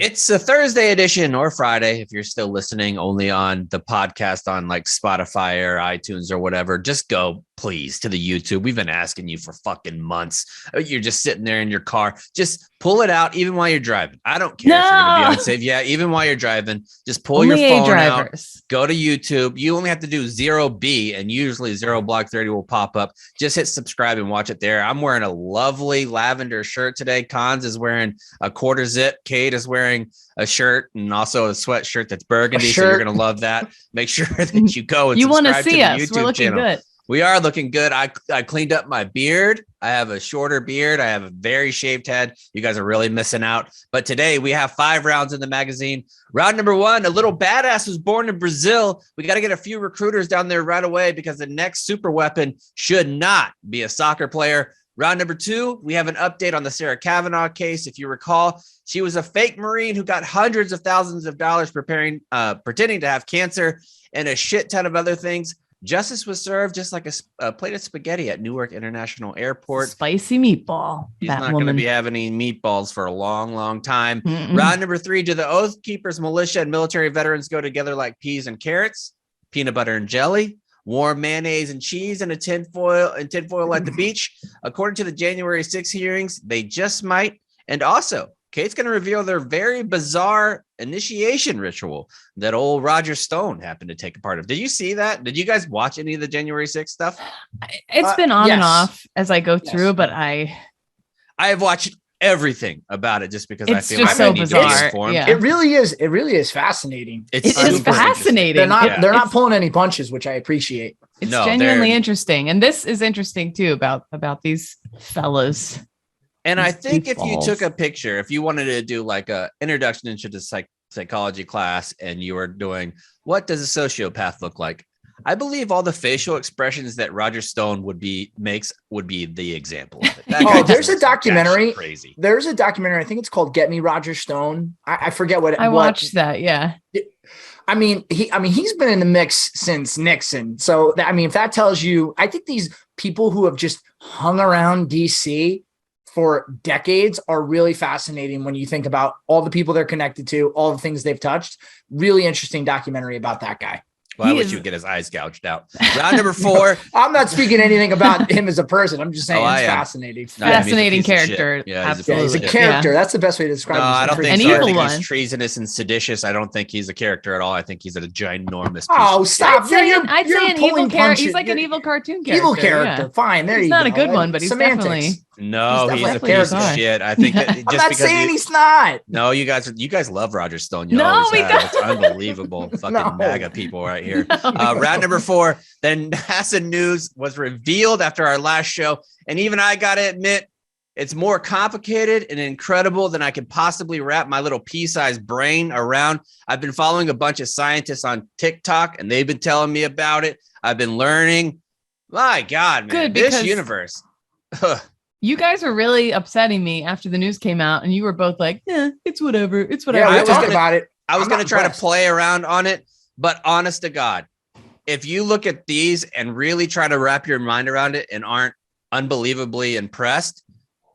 It's a Thursday edition or Friday if you're still listening only on the podcast on like Spotify or iTunes or whatever. Just go, please, to the YouTube. We've been asking you for fucking months. You're just sitting there in your car. Just pull it out even while you're driving. I don't care if you're going to be unsafe. Yeah, even while you're driving, just pull your phone out. Go to YouTube. You only have to do 0B and usually 0 Block 30 will pop up. Just hit subscribe and watch it there. I'm wearing a lovely lavender shirt today. Cons is wearing a quarter zip. Kate is wearing a shirt and also a sweatshirt that's burgundy. So you're going to love that. Make sure that you go and you want to subscribe see to the us. YouTube We're looking channel. good. We are looking good. I cleaned up my beard. I have a shorter beard. I have a very shaved head. You guys are really missing out. But today we have 5 rounds in the magazine. Round number 1, a little badass was born in Brazil. We got to get a few recruiters down there right away because the next super weapon should not be a soccer player. Round number 2, we have an update on the Sarah Cavanaugh case. If you recall, she was a fake Marine who got hundreds of thousands of dollars pretending to have cancer and a shit ton of other things. Justice was served just like a plate of spaghetti at Newark International Airport. Spicy meatball. He's not going to be having any meatballs for a long, long time. Round number 3, do the Oath Keepers, militia, and military veterans go together like peas and carrots, peanut butter and jelly, warm mayonnaise and cheese, and tinfoil at the beach? According to the January 6 hearings, they just might. And also, Kate's going to reveal their very bizarre initiation ritual that old Roger Stone happened to take a part of. Did you see that? Did you guys watch any of the January 6th stuff? It's been on and off as I go through, but I have watched everything about it just because I feel like so I need to be informed. Yeah. It really is fascinating. It is fascinating. They're not pulling any punches, which I appreciate. It's genuinely interesting. And this is interesting too about these fellas. And I think if you took a picture, if you wanted to do like a introduction into the psychology class and you were doing, what does a sociopath look like? I believe all the facial expressions that Roger Stone would be the example of it. There's a documentary. Crazy. There's a documentary. I think it's called Get Me Roger Stone. I forget what I watched that. Yeah. He's been in the mix since Nixon. So if that tells you, I think these people who have just hung around DC for decades are really fascinating when you think about all the people they're connected to, all the things they've touched. Really interesting documentary about that guy. Well, I wish you would get his eyes gouged out. Round number 4. I'm not speaking anything about him as a person. I'm just saying it's fascinating. Fascinating character. Yeah, absolutely. He's a character. Yeah. That's the best way to describe him. I don't think so. I think he's treasonous and seditious. I don't think he's a character at all. I think he's a ginormous piece. Stop. I'd say an evil character. He's like an evil cartoon character. Evil character. Yeah. Fine. There he's you go. not a good one, but he's semantics. Definitely. No, he's a piece of shit. I think that just I'm not because saying he's not. No, you guys love Roger Stone. You no, we don't. It's unbelievable. Fucking MAGA people right here. Round number 4. Then NASA news was revealed after our last show. And even I got to admit, it's more complicated and incredible than I could possibly wrap my little pea-sized brain around. I've been following a bunch of scientists on TikTok, and they've been telling me about it. I've been learning. My God, man, this universe. You guys were really upsetting me after the news came out, and you were both like, it's whatever. It's whatever. Yeah, about it. I was going to try to play around on it, but honest to God, if you look at these and really try to wrap your mind around it and aren't unbelievably impressed,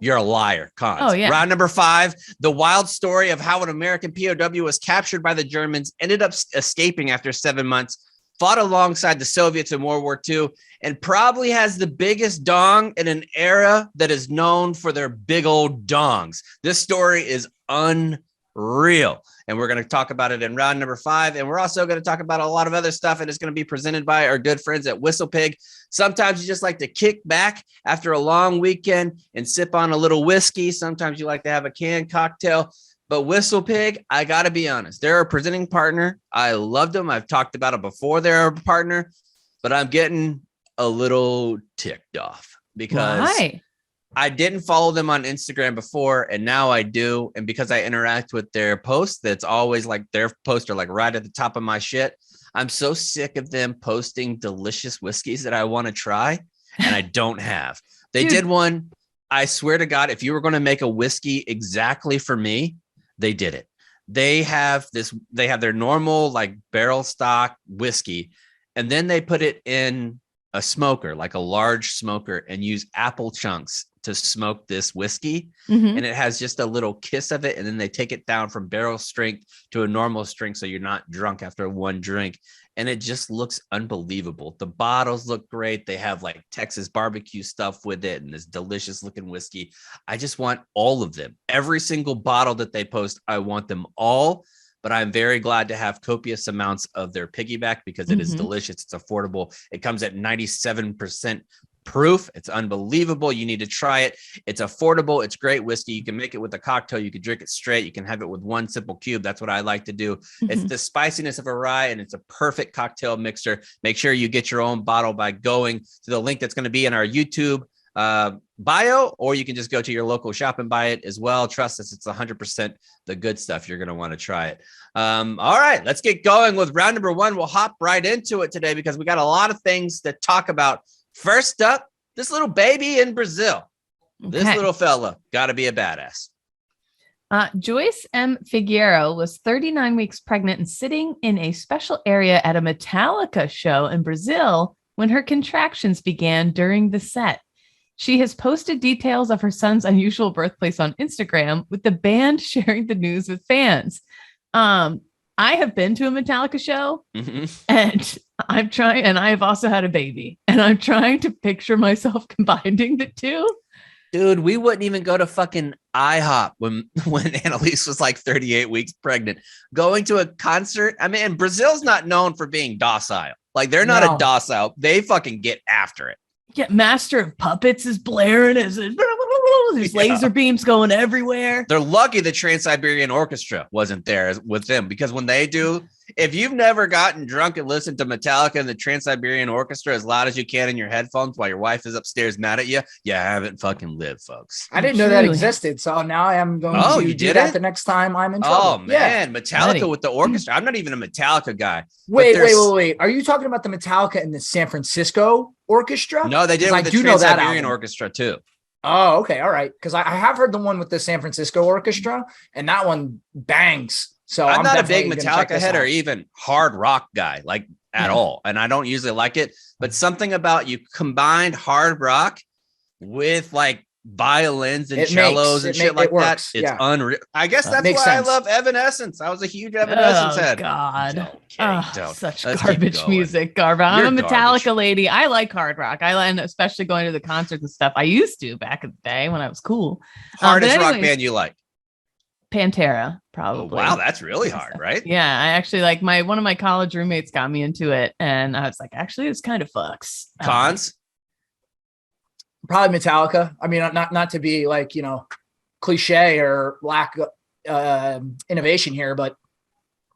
you're a liar. Cons. Oh, yeah. Round number 5, the wild story of how an American POW was captured by the Germans, ended up escaping after 7 months, fought alongside the Soviets in World War II, and probably has the biggest dong in an era that is known for their big old dongs. This story is unreal. And we're going to talk about it in round number 5. And we're also going to talk about a lot of other stuff. And it's going to be presented by our good friends at Whistle Pig. Sometimes you just like to kick back after a long weekend and sip on a little whiskey. Sometimes you like to have a canned cocktail. But Whistle Pig, I got to be honest, they're a presenting partner. I loved them. I've talked about it before. They're a partner. But I'm getting a little ticked off because I didn't follow them on Instagram before, and now I do. And because I interact with their posts, that's always like their posts are like right at the top of my shit. I'm so sick of them posting delicious whiskeys that I want to try, and I don't have. They did one. I swear to God, if you were going to make a whiskey exactly for me, they did it. They have their normal like barrel stock whiskey, and then they put it in a smoker, like a large smoker, and use apple chunks to smoke this whiskey, Mhm. and it has just a little kiss of it, and then they take it down from barrel strength to a normal strength, so you're not drunk after one drink, and it just looks unbelievable. The bottles look great. They have like Texas barbecue stuff with it, and this delicious looking whiskey. I just want all of them. Every single bottle that they post, I want them all. But I'm very glad to have copious amounts of their piggyback because it is delicious. It's affordable. It comes at 97% proof. It's unbelievable. You need to try it. It's affordable. It's great whiskey. You can make it with a cocktail. You can drink it straight. You can have it with one simple cube. That's what I like to do. It's the spiciness of a rye, and it's a perfect cocktail mixer. Make sure you get your own bottle by going to the link that's going to be in our YouTube bio, or you can just go to your local shop and buy it as well. Trust us, it's 100% the good stuff. You're going to want to try it. All right, let's get going with round number one. We'll hop right into it today because we got a lot of things to talk about. First up, this little baby in Brazil. This little fella got to be a badass. Joyce M. Figueiro was 39 weeks pregnant and sitting in a special area at a Metallica show in Brazil when her contractions began during the set. She has posted details of her son's unusual birthplace on Instagram, with the band sharing the news with fans. I have been to a Metallica show, and I'm trying, and I have also had a baby, and I'm trying to picture myself combining the two. Dude, we wouldn't even go to fucking IHOP when Annalise was like 38 weeks pregnant. Going to a concert, I mean, Brazil's not known for being docile. Like, they're not a docile. They fucking get after it. Yeah, Master of Puppets is blaring as there's laser beams going everywhere. They're lucky the Trans-Siberian Orchestra wasn't there with them, because when they do, if you've never gotten drunk and listened to Metallica and the Trans-Siberian Orchestra as loud as you can in your headphones while your wife is upstairs mad at you, you haven't fucking lived, folks. I didn't know that existed, so now I am going to do that the next time I'm in trouble. Oh, man, Metallica with the orchestra. I'm not even a Metallica guy. Wait. Are you talking about the Metallica in the San Francisco Orchestra? No, they did it with the Trans-Siberian Orchestra, too. Oh, okay. All right. Because I have heard the one with the San Francisco Orchestra, and that one bangs. So I'm not a big Metallica head or even hard rock guy, like at all. And I don't usually like it. But something about you combined hard rock with like violins and cellos and shit like that. It's unreal. I guess that's why I love Evanescence. I was a huge Evanescence head. God. Such garbage music. Garbage. I'm a Metallica lady. I like hard rock. And especially going to the concerts and stuff. I used to back in the day when I was cool. Hardest rock band you like? Pantera, probably. Oh, wow, that's really hard, right? Yeah, I actually like one of my college roommates got me into it, and I was like, actually, it's kind of fucks. Cons? Probably Metallica. I mean, not to be like, cliche or lack innovation here, but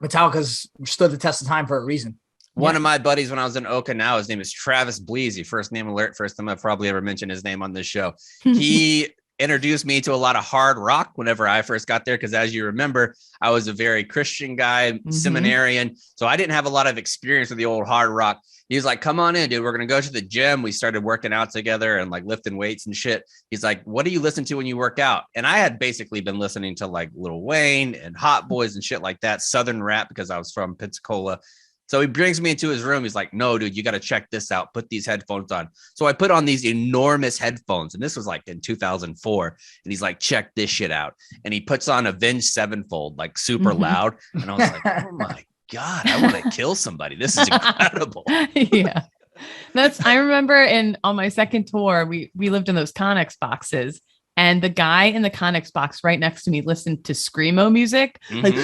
Metallica's stood the test of time for a reason. One of my buddies when I was in Okinawa, his name is Travis Bleasy. First name alert. First time I've probably ever mentioned his name on this show. He introduced me to a lot of hard rock whenever I first got there, because as you remember, I was a very Christian guy, seminarian, so I didn't have a lot of experience with the old hard rock. He was like, come on in, dude, we're gonna go to the gym. We started working out together and like lifting weights and shit. He's like, what do you listen to when you work out? And I had basically been listening to like Lil Wayne and Hot Boys and shit like that, Southern rap, because I was from Pensacola. So he brings me into his room. He's like, no, dude, you got to check this out. Put these headphones on. So I put on these enormous headphones, and this was like in 2004. And he's like, check this shit out. And he puts on Avenged Sevenfold, like super loud. And I was like, oh my God, I want to kill somebody. This is incredible. Yeah. I remember on my second tour, we lived in those Connex boxes. And the guy in the Connex box right next to me listened to Screamo music, like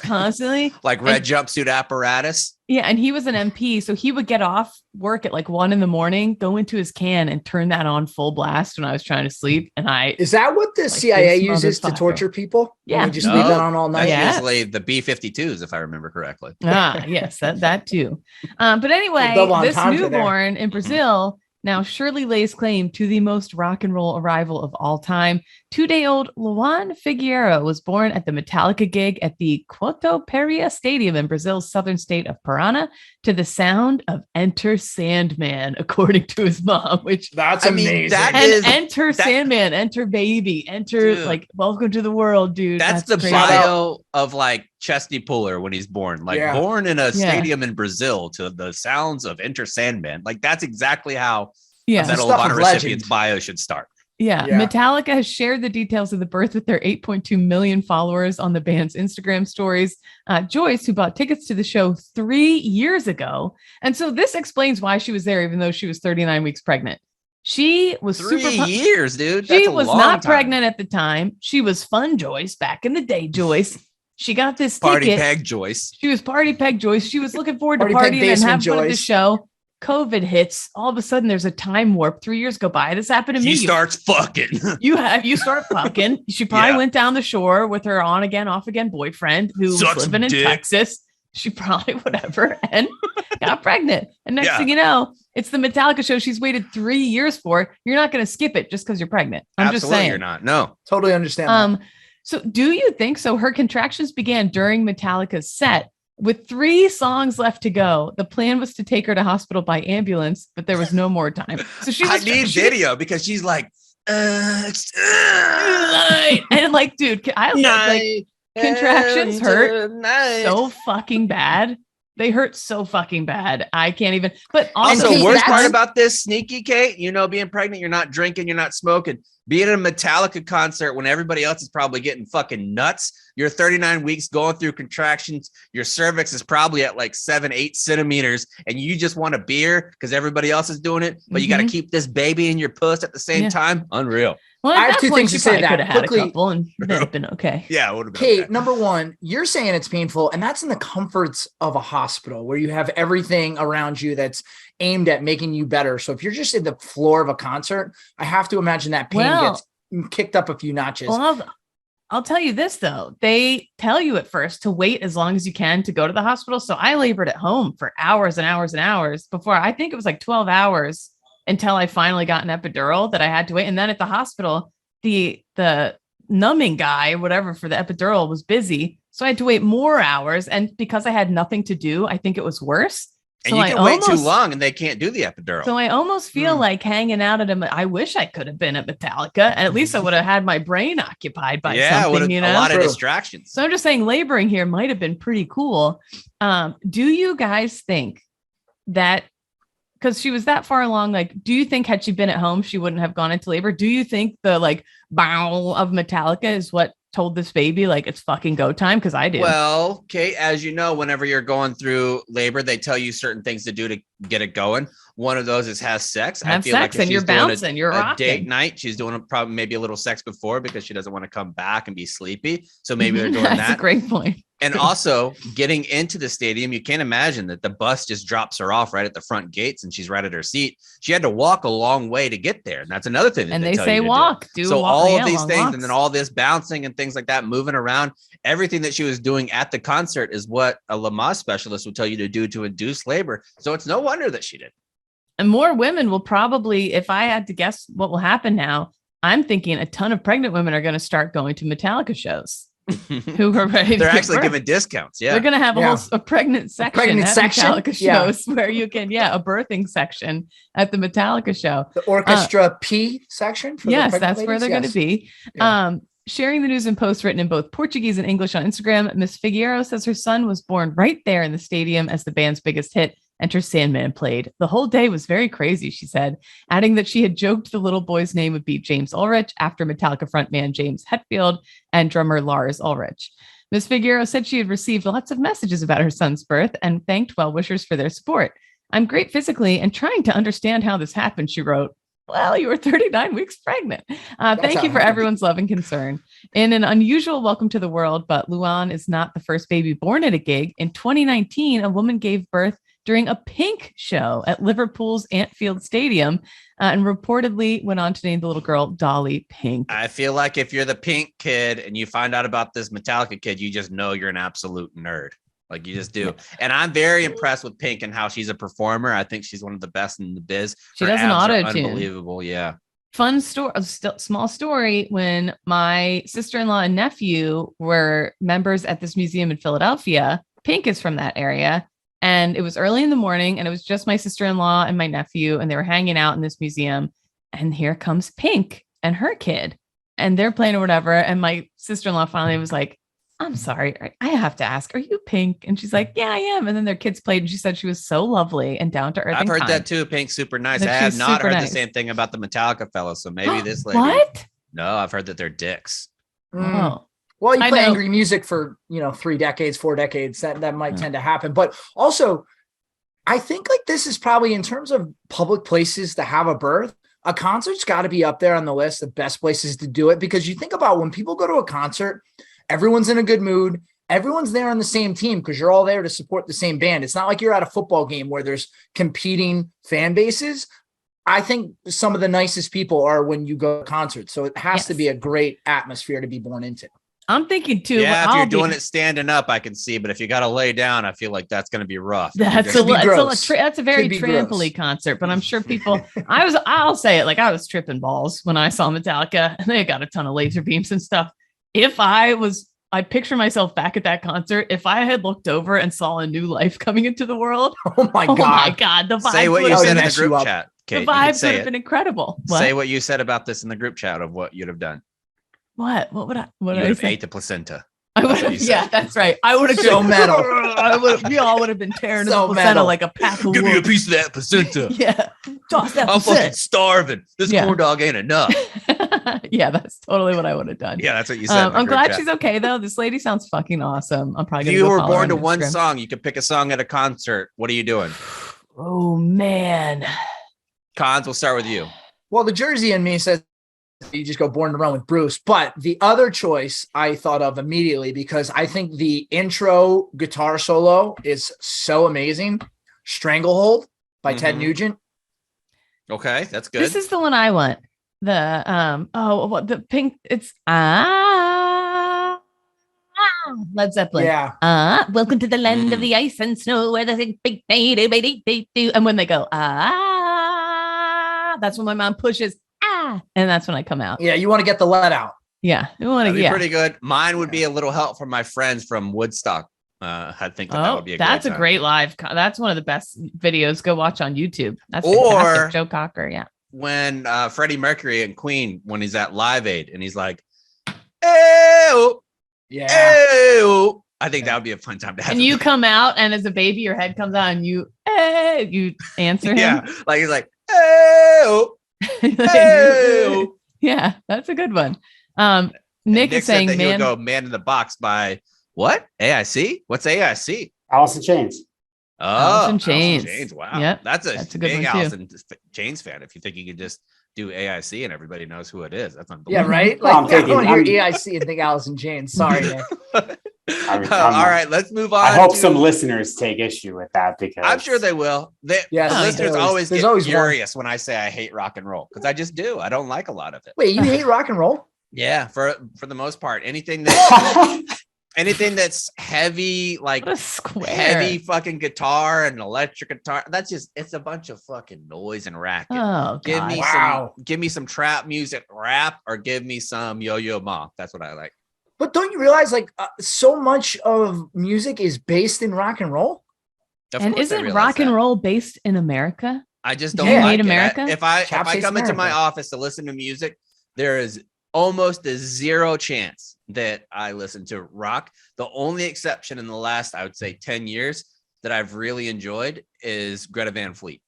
constantly. Like Red Jumpsuit Apparatus. Yeah. And he was an MP. So he would get off work at like 1 a.m, go into his can and turn that on full blast when I was trying to sleep. And is that what the CIA uses to torture people? Yeah. Just leave that on all night. That's usually the B-52s, if I remember correctly. Yes, that too. But anyway, this newborn in Brazil now surely lays claim to the most rock and roll arrival of all time. 2-day-old Luan Figueiro was born at the Metallica gig at the Couto Pereira Stadium in Brazil's southern state of Paraná to the sound of Enter Sandman, according to his mom, which that's amazing. Enter Sandman, enter baby, enter like welcome to the world, dude. That's the crazy. bio of like Chesty Puller when he's born, born in a stadium in Brazil to the sounds of Enter Sandman. Like that's exactly how Yeah. Medal of Stuff Honor of legend. recipient's bio should start. Yeah. Yeah. Metallica has shared the details of the birth with their 8.2 million followers on the band's Instagram stories. Joyce, who bought tickets to the show 3 years ago. And so this explains why she was there, even though she was 39 weeks pregnant. She was 3 super years, dude. She That's a was long not time. pregnant at the time. She was fun Joyce back in the day, Joyce. She got this Party ticket. peg Joyce. She was party peg Joyce. She was looking forward to Party peg partying and basement having fun at the Joyce. show. COVID hits. All of a sudden, there's a time warp. 3 years go by. This happened to me. She starts fucking. You start fucking. She probably Yeah. went down the shore with her on again, off again boyfriend who Sucks was living in dick. Texas. She probably whatever and got pregnant. And next Yeah. thing you know, it's the Metallica show she's waited 3 years for. You're not going to skip it just because you're pregnant. I'm Absolutely, just saying. you're not. No. Totally understand. That. So do you think so? Her contractions began during Metallica's set. With 3 songs left to go, the plan was to take her to hospital by ambulance, but there was no more time. So she was I need video because she's like, and like, dude, I like contractions hurt so fucking bad. They hurt so fucking bad. I can't even. But Also, also, Kate, worst that's- part about this, sneaky Kate, being pregnant, you're not drinking, you're not smoking. Being at a Metallica concert when everybody else is probably getting fucking nuts. You're 39 weeks going through contractions. Your cervix is probably at like 7-8 centimeters, and you just want a beer because everybody else is doing it. But you got to keep this baby in your puss at the same Yeah. time. Unreal. well, I at have that 2 point, things she to say probably that. could have had Quickly- a couple and then been okay. Yeah, it would have been. Kate, okay. number one, you're saying it's painful, and that's in the comforts of a hospital where you have everything around you that's aimed at making you better. So if you're just in the floor of a concert, I have to imagine that pain gets kicked up a few notches. Well, I'll tell you this, though. They tell you at first to wait as long as you can to go to the hospital. So I labored at home for hours and hours and hours before. I think it was like 12 hours until I finally got an epidural that I had to wait. And then at the hospital, the numbing guy, whatever, for the epidural was busy. So I had to wait more hours. And because I had nothing to do, I think it was worse. And So you can wait too long and they can't do the epidural. So I almost feel like hanging out at I wish I could have been at Metallica. And at least I would have had my brain occupied by something, a lot of distractions. So I'm just saying laboring here might have been pretty cool. Do you guys think that because she was that far along, like, do you think had she been at home, she wouldn't have gone into labor? Do you think the like bow of Metallica is what told this baby like it's fucking go time? Because I did. Well, Kate, as you know, whenever you're going through labor, they tell you certain things to do to get it going. One of those is have sex. Have sex, if and you're she's doing bouncing, you're a rocking. date night. She's doing probably maybe a little sex before because she doesn't want to come back and be sleepy. So maybe they're doing That's that. a great point. And also getting into the stadium, you can't imagine that the bus just drops her off right at the front gates and she's right at her seat. She had to walk a long way to get there. And that's another thing that And they tell say you to walk. do. Do So walk, all yeah, of these long things walks. and then all this bouncing and things like that, moving around, everything that she was doing at the concert is what a Lamaze specialist would tell you to do to induce labor. So it's no wonder that she did. And more women will probably, if I had to guess what will happen now, I'm thinking a ton of pregnant women are going to start going to Metallica shows who are ready. They're to give actually birth. giving discounts. Yeah. They're going to have a pregnant section at Metallica shows where you can, a birthing section at the Metallica show. The orchestra P section. For Yes, that's where they're going to be. Yeah. Sharing the news and posts written in both Portuguese and English on Instagram, Miss Figueroa says her son was born right there in the stadium as the band's biggest hit, Enter Sandman, played. The whole day was very crazy, she said, adding that she had joked the little boy's name would be James Ulrich after Metallica frontman James Hetfield and drummer Lars Ulrich. Ms. Figueroa said she had received lots of messages about her son's birth and thanked well-wishers for their support. I'm great physically and trying to understand how this happened, she wrote. Well, you were 39 weeks pregnant. Thank you for everyone's love and concern. In an unusual welcome to the world, but Luan is not the first baby born at a gig. In 2019, a woman gave birth during a Pink show at Liverpool's Anfield Stadium and reportedly went on to name the little girl Dolly Pink. I feel like if you're the Pink kid and you find out about this Metallica kid, you just know you're an absolute nerd. Like you just do. And I'm very impressed with Pink and how she's a performer. I think she's one of the best in the biz. She Her does an abs are auto-tune. Unbelievable. Yeah. Fun story, small story. When my sister-in-law and nephew were members at this museum in Philadelphia, Pink is from that area. And it was early in the morning and it was just my sister-in-law and my nephew, and they were hanging out in this museum. And here comes Pink and her kid, and they're playing or whatever. And my sister-in-law finally was like, I'm sorry, I have to ask, are you Pink? And she's like, yeah, I am. And then their kids played and she said she was so lovely and down to earth. I've heard that too. Pink's super nice. That I have she's not super heard nice. the same thing about the Metallica fellow. So maybe this lady. What? No, I've heard that they're dicks. Oh. Well, you I play know. angry music for 3 decades, 4 decades. That might tend to happen. But also, I think like this is probably in terms of public places to have a birth. A concert's got to be up there on the list of best places to do it, because you think about when people go to a concert, everyone's in a good mood. Everyone's there on the same team because you're all there to support the same band. It's not like you're at a football game where there's competing fan bases. I think some of the nicest people are when you go to concerts. So it has to be a great atmosphere to be born into. I'm thinking too. Yeah, if you're doing it standing up, I can see. But if you got to lay down, I feel like that's going to be rough. That's a very tramply concert. But I'm sure people. I'll say it, like I was tripping balls when I saw Metallica, and they got a ton of laser beams and stuff. If I picture myself back at that concert. If I had looked over and saw a new life coming into the world, oh my god, the vibes. Say what you said in the group chat. Kate, the vibes would have been incredible. Say what you said about this in the group chat of what you'd have done. What would I? What you would I say? ate the placenta. I would have. Yeah, that's right. I would have so metal. We all would have been tearing the placenta like a pack of Give me a piece of that placenta. Yeah, toss that. I'm fucking starving. This corn dog ain't enough. Yeah, that's totally what I would have done. Yeah, that's what you said. I'm glad she's okay though. This lady sounds fucking awesome. I'm probably. If you were born to one song, you could pick a song at a concert. What are you doing? Oh man. Cons, we'll start with you. Well, the Jersey in me says you just go Born to Run with Bruce. But the other choice I thought of immediately, because I think the intro guitar solo is so amazing. Stranglehold by Ted Nugent. Okay, that's good. This is the one I want. The Pink. It's Led Zeppelin. Yeah. Welcome to the land of the ice and snow where the big do. And when they go that's when my mom pushes and that's when I come out. Yeah, you want to get the let out. Yeah, you want to be pretty good. Mine would be a little help from my friends from Woodstock. I think that would be a great live. That's one of the best videos. Go watch on YouTube. That's fantastic. Joe Cocker. Yeah. When Freddie Mercury and Queen, when he's at Live Aid and he's like, "Ew, ew," I think that would be a fun time to have. And you come out, and as a baby, your head comes out, and you answer him. Yeah, like he's like, "Ew, ew." Yeah, that's a good one. Nick is saying, "Man, he would go Man in the Box" by what? AIC? What's AIC? Alice in Chains. Oh, Alice in Chains. Wow. Yep. That's a good big one Alice in Chains fan. If you think you could just do AIC and everybody knows who it is, that's unbelievable. Yeah, right? Like, I don't hear AIC and think Alice in Chains. Sorry, Nick. All right, let's move on. I hope some listeners take issue with that because I'm sure they will. The listeners always get furious when I say I hate rock and roll because I just do. I don't like a lot of it. Wait, you hate rock and roll? Yeah, for the most part. Anything that's heavy, like heavy fucking guitar and electric guitar, it's a bunch of fucking noise and racket. Oh, give me some trap music, rap, or give me some Yo-Yo Ma. That's what I like. But don't you realize, like, so much of music is based in rock and roll? And isn't rock and roll based in America? I just don't like America. If I come into my office to listen to music, there is almost a zero chance that I listen to rock. The only exception in the last, I would say, 10 years that I've really enjoyed is Greta Van Fleet.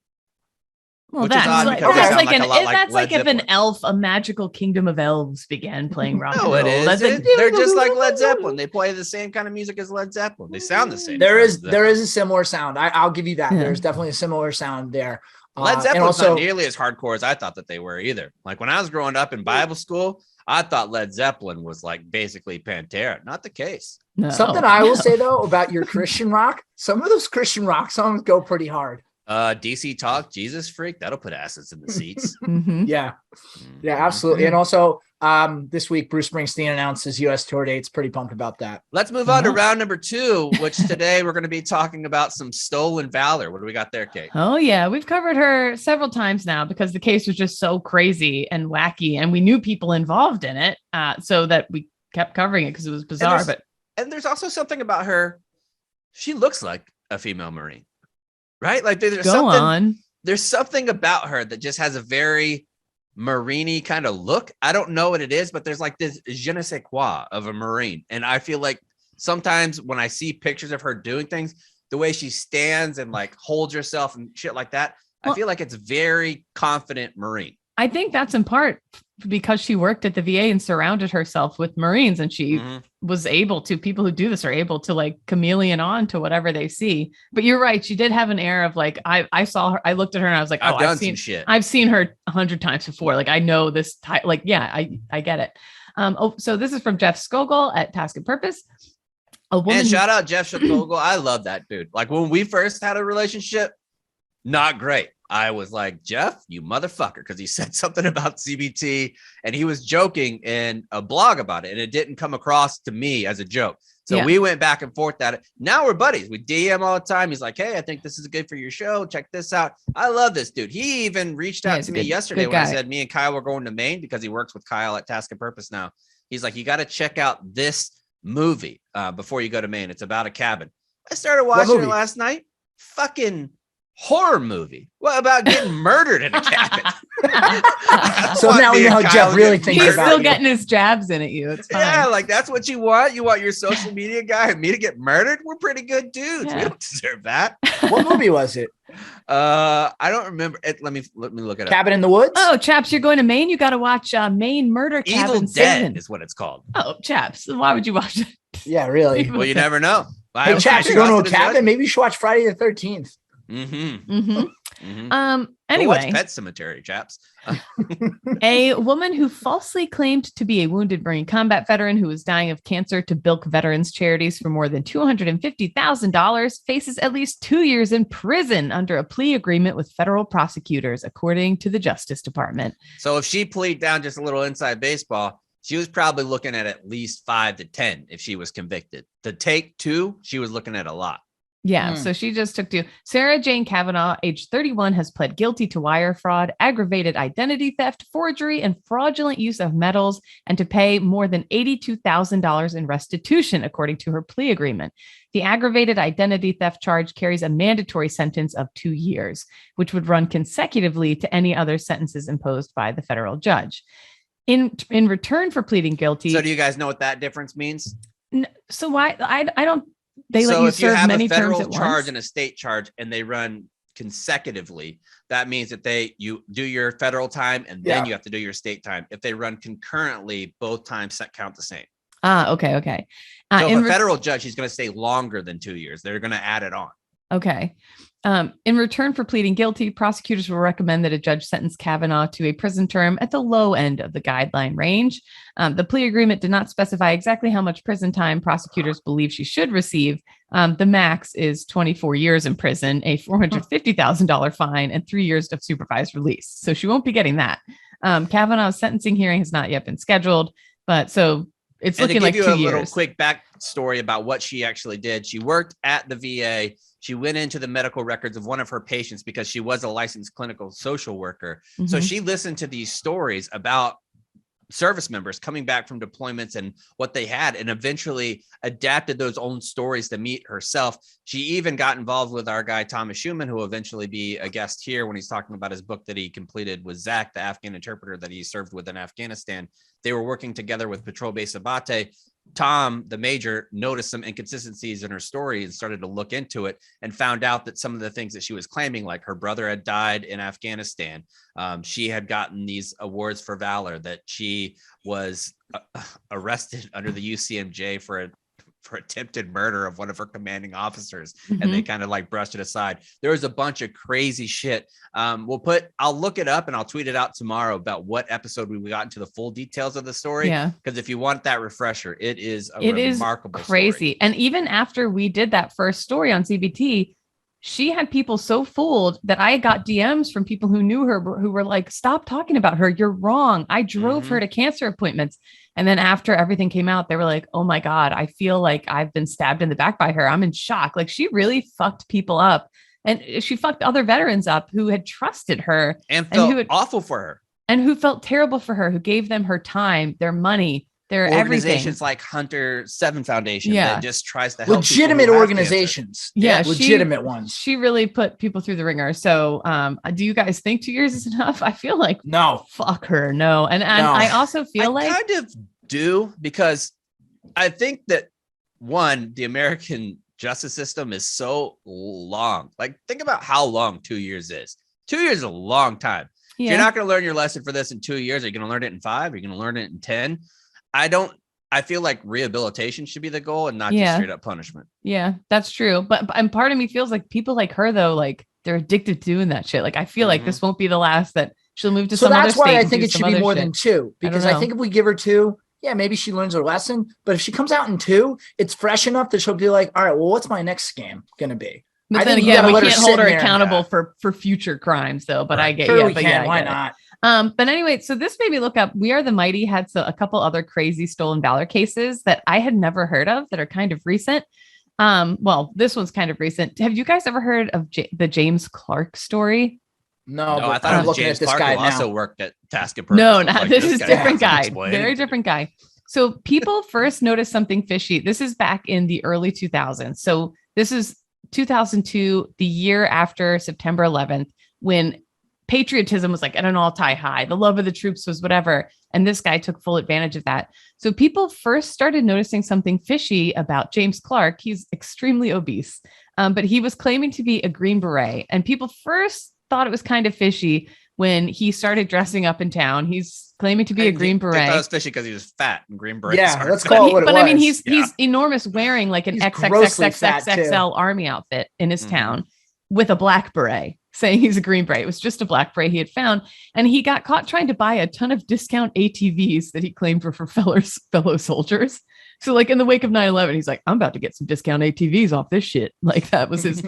Well, that's like if an elf, a magical kingdom of elves began playing rock and roll. It is. They're just like Led Zeppelin. They play the same kind of music as Led Zeppelin. They sound the same. There is a similar sound. I'll give you that. Yeah. There's definitely a similar sound there. Led Zeppelin's not nearly as hardcore as I thought that they were either. Like when I was growing up in Bible school, I thought Led Zeppelin was like basically Pantera. Not the case. No, something I will say though about your Christian rock, some of those Christian rock songs go pretty hard. DC Talk, Jesus Freak, that'll put asses in the seats. Yeah, absolutely. And also this week, Bruce Springsteen announced his U.S. tour dates. Pretty pumped about that. Let's move on to round number 2, which today we're going to be talking about some stolen valor. What do we got there, Kate? Oh, yeah. We've covered her several times now because the case was just so crazy and wacky. And we knew people involved in it so that we kept covering it because it was bizarre. And there's also something about her. She looks like a female Marine. Right? Like there's something about her that just has a very Marine-y kind of look. I don't know what it is, but there's like this je ne sais quoi of a Marine. And I feel like sometimes when I see pictures of her doing things, the way she stands and like holds herself and shit like that, I feel like it's very confident Marine. I think that's in part because she worked at the VA and surrounded herself with Marines, and she was able to, people who do this are able to like chameleon on to whatever they see. But you're right. She did have an air of like, I saw her, I looked at her and I was like, I've seen shit. I've seen her 100 times before. Like, I know this type, like, yeah, I get it. So this is from Jeff Skogel at Task and Purpose. A woman. And shout out Jeff Skogel. I love that dude. Like when we first had a relationship, not great. I was like, Jeff, you motherfucker, because he said something about CBT and he was joking in a blog about it, and it didn't come across to me as a joke. So we went back and forth at it. Now we're buddies. We DM all the time. He's like, hey, I think this is good for your show. Check this out. I love this dude. He even reached out to me yesterday when I said me and Kyle were going to Maine, because he works with Kyle at Task and Purpose now. He's like, you got to check out this movie before you go to Maine. It's about a cabin. I started watching it last night. Fucking horror movie. What about getting murdered in a cabin? So now we know how Jeff really thinks He's about still you. getting his jabs in at you. It's fine. Yeah, like that's what you want. You want your social media guy and me to get murdered? We're pretty good dudes. Yeah. We don't deserve that. What movie was it? I don't remember it. Let me look it up. Cabin in the Woods? Oh, chaps, you're going to Maine. You got to watch Maine Murder Cabin. Evil Dead is what it's called. Oh, chaps, why would you watch it? Yeah, really. Well, you never know. Hey, chaps, you're going to a cabin? Maybe you should watch Friday the 13th. Anyway, what's Pet Cemetery, chaps? a woman who falsely claimed to be a wounded Marine combat veteran who was dying of cancer to bilk veterans charities for more than $250,000 faces at least 2 years in prison under a plea agreement with federal prosecutors, according to the Justice Department. So if she pleaded down, just a little inside baseball, she was probably looking at least 5 to 10 if she was convicted. To take 2, she was looking at a lot. Yeah, so she just took 2. Sarah Jane Cavanaugh, age 31, has pled guilty to wire fraud, aggravated identity theft, forgery, and fraudulent use of metals, and to pay more than $82,000 in restitution, according to her plea agreement. The aggravated identity theft charge carries a mandatory sentence of 2 years, which would run consecutively to any other sentences imposed by the federal judge. In return for pleading guilty. So do you guys know what that difference means? So why I don't. They let so you if you serve have many a federal terms at charge once? and a state charge and they run consecutively, that means that you do your federal time and then you have to do your state time. If they run concurrently, both times count the same. Okay. So if a federal judge, he's going to stay longer than 2 years. They're going to add it on. Okay. In return for pleading guilty, prosecutors will recommend that a judge sentence Cavanaugh to a prison term at the low end of the guideline range. The plea agreement did not specify exactly how much prison time prosecutors believe she should receive. The max is 24 years in prison, a $450,000 fine, and 3 years of supervised release. So she won't be getting that. Cavanaugh's sentencing hearing has not yet been scheduled, but so it's looking like 2 years. To give you a little quick backstory about what she actually did, she worked at the VA. She went into the medical records of one of her patients because she was a licensed clinical social worker. So she listened to these stories about service members coming back from deployments and what they had, and eventually adapted those own stories to meet herself. She even got involved with our guy, Thomas Schumann, who will eventually be a guest here when he's talking about his book that he completed with Zach, the Afghan interpreter that he served with in Afghanistan. They were working together with Patrol Base Abate. Tom, the major, noticed some inconsistencies in her story and started to look into it and found out that some of the things that she was claiming, like her brother had died in Afghanistan. She had gotten these awards for valor, that she was arrested under the UCMJ for attempted murder of one of her commanding officers, and they kind of like brushed it aside. There was a bunch of crazy shit. I'll look it up and I'll tweet it out tomorrow about what episode we got into the full details of the story. Yeah, because if you want that refresher, it is remarkable, crazy story. And even after we did that first story on CBT, she had people so fooled that I got DMs from people who knew her, who were like, stop talking about her. You're wrong. I drove her to cancer appointments. And then after everything came out, they were like, oh my God, I feel like I've been stabbed in the back by her. I'm in shock. Like, she really fucked people up. And she fucked other veterans up who had trusted her and felt awful for her, and who felt terrible for her, who gave them her time, their money, their organizations everything. Like Hunter 7 Foundation that just tries to help legitimate organizations. Legitimate ones. She really put people through the ringer. So do you guys think 2 years is enough? I feel like no. Fuck her. No. And I also feel I kind of do, because I think that one, the American justice system is so long. Like, think about how long 2 years is. 2 years is a long time. Yeah. So you're not going to learn your lesson for this in 2 years. Are you going to learn it in 5? Are you going to learn it in 10? I feel like rehabilitation should be the goal and not just straight up punishment. Yeah, that's true. But and part of me feels like people like her, though, like they're addicted to doing that shit. Like, I feel like this won't be the last that she'll move to some other state. So that's why I think it should be more than 2, because I think if we give her 2, yeah, maybe she learns her lesson. But if she comes out in 2, it's fresh enough that she'll be like, all right, well, what's my next scam going to be? But then again, we can't hold her accountable for future crimes, though. But I get, why not? But anyway, so this made me look up. We Are the Mighty had a couple other crazy stolen valor cases that I had never heard of that are kind of recent. Well, this one's kind of recent. Have you guys ever heard of the James Clark story? No, I thought it was James Clark who also worked at Task and Purpose. No, this is different guy. Very different guy. So people first noticed something fishy. This is back in the early 2000s. So this is 2002, the year after September 11th, when patriotism was like at an all-time high. The love of the troops was whatever. And this guy took full advantage of that. So people first started noticing something fishy about James Clark. He's extremely obese, but he was claiming to be a Green Beret. And people first thought it was kind of fishy when he started dressing up in town. He's claiming to be a Green Beret. That was fishy because he was fat and Green Berets. Yeah, let's call it what it was. But I mean, he's enormous, wearing like an XXXXXL army outfit in his town with a black beret, saying he's a Green Beret. It was just a black beret he had found. And he got caught trying to buy a ton of discount ATVs that he claimed were for fellow soldiers. So like in the wake of 9/11, he's like, I'm about to get some discount ATVs off this shit. Like that was his.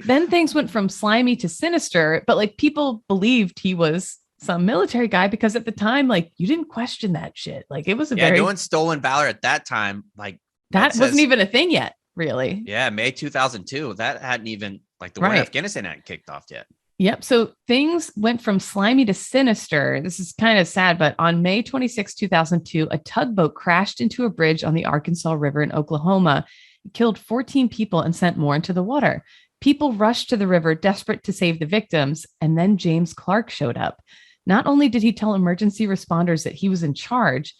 Then things went from slimy to sinister, but like people believed he was some military guy because at the time, like you didn't question that shit. Like it was doing stolen valor at that time. Like that wasn't even a thing yet, really. Yeah. May 2002. That hadn't even like the war in Afghanistan hadn't kicked off yet. Yep. So things went from slimy to sinister. This is kind of sad, but on May 26, 2002, a tugboat crashed into a bridge on the Arkansas River in Oklahoma. It killed 14 people and sent more into the water. People rushed to the river, desperate to save the victims. And then James Clark showed up. Not only did he tell emergency responders that he was in charge,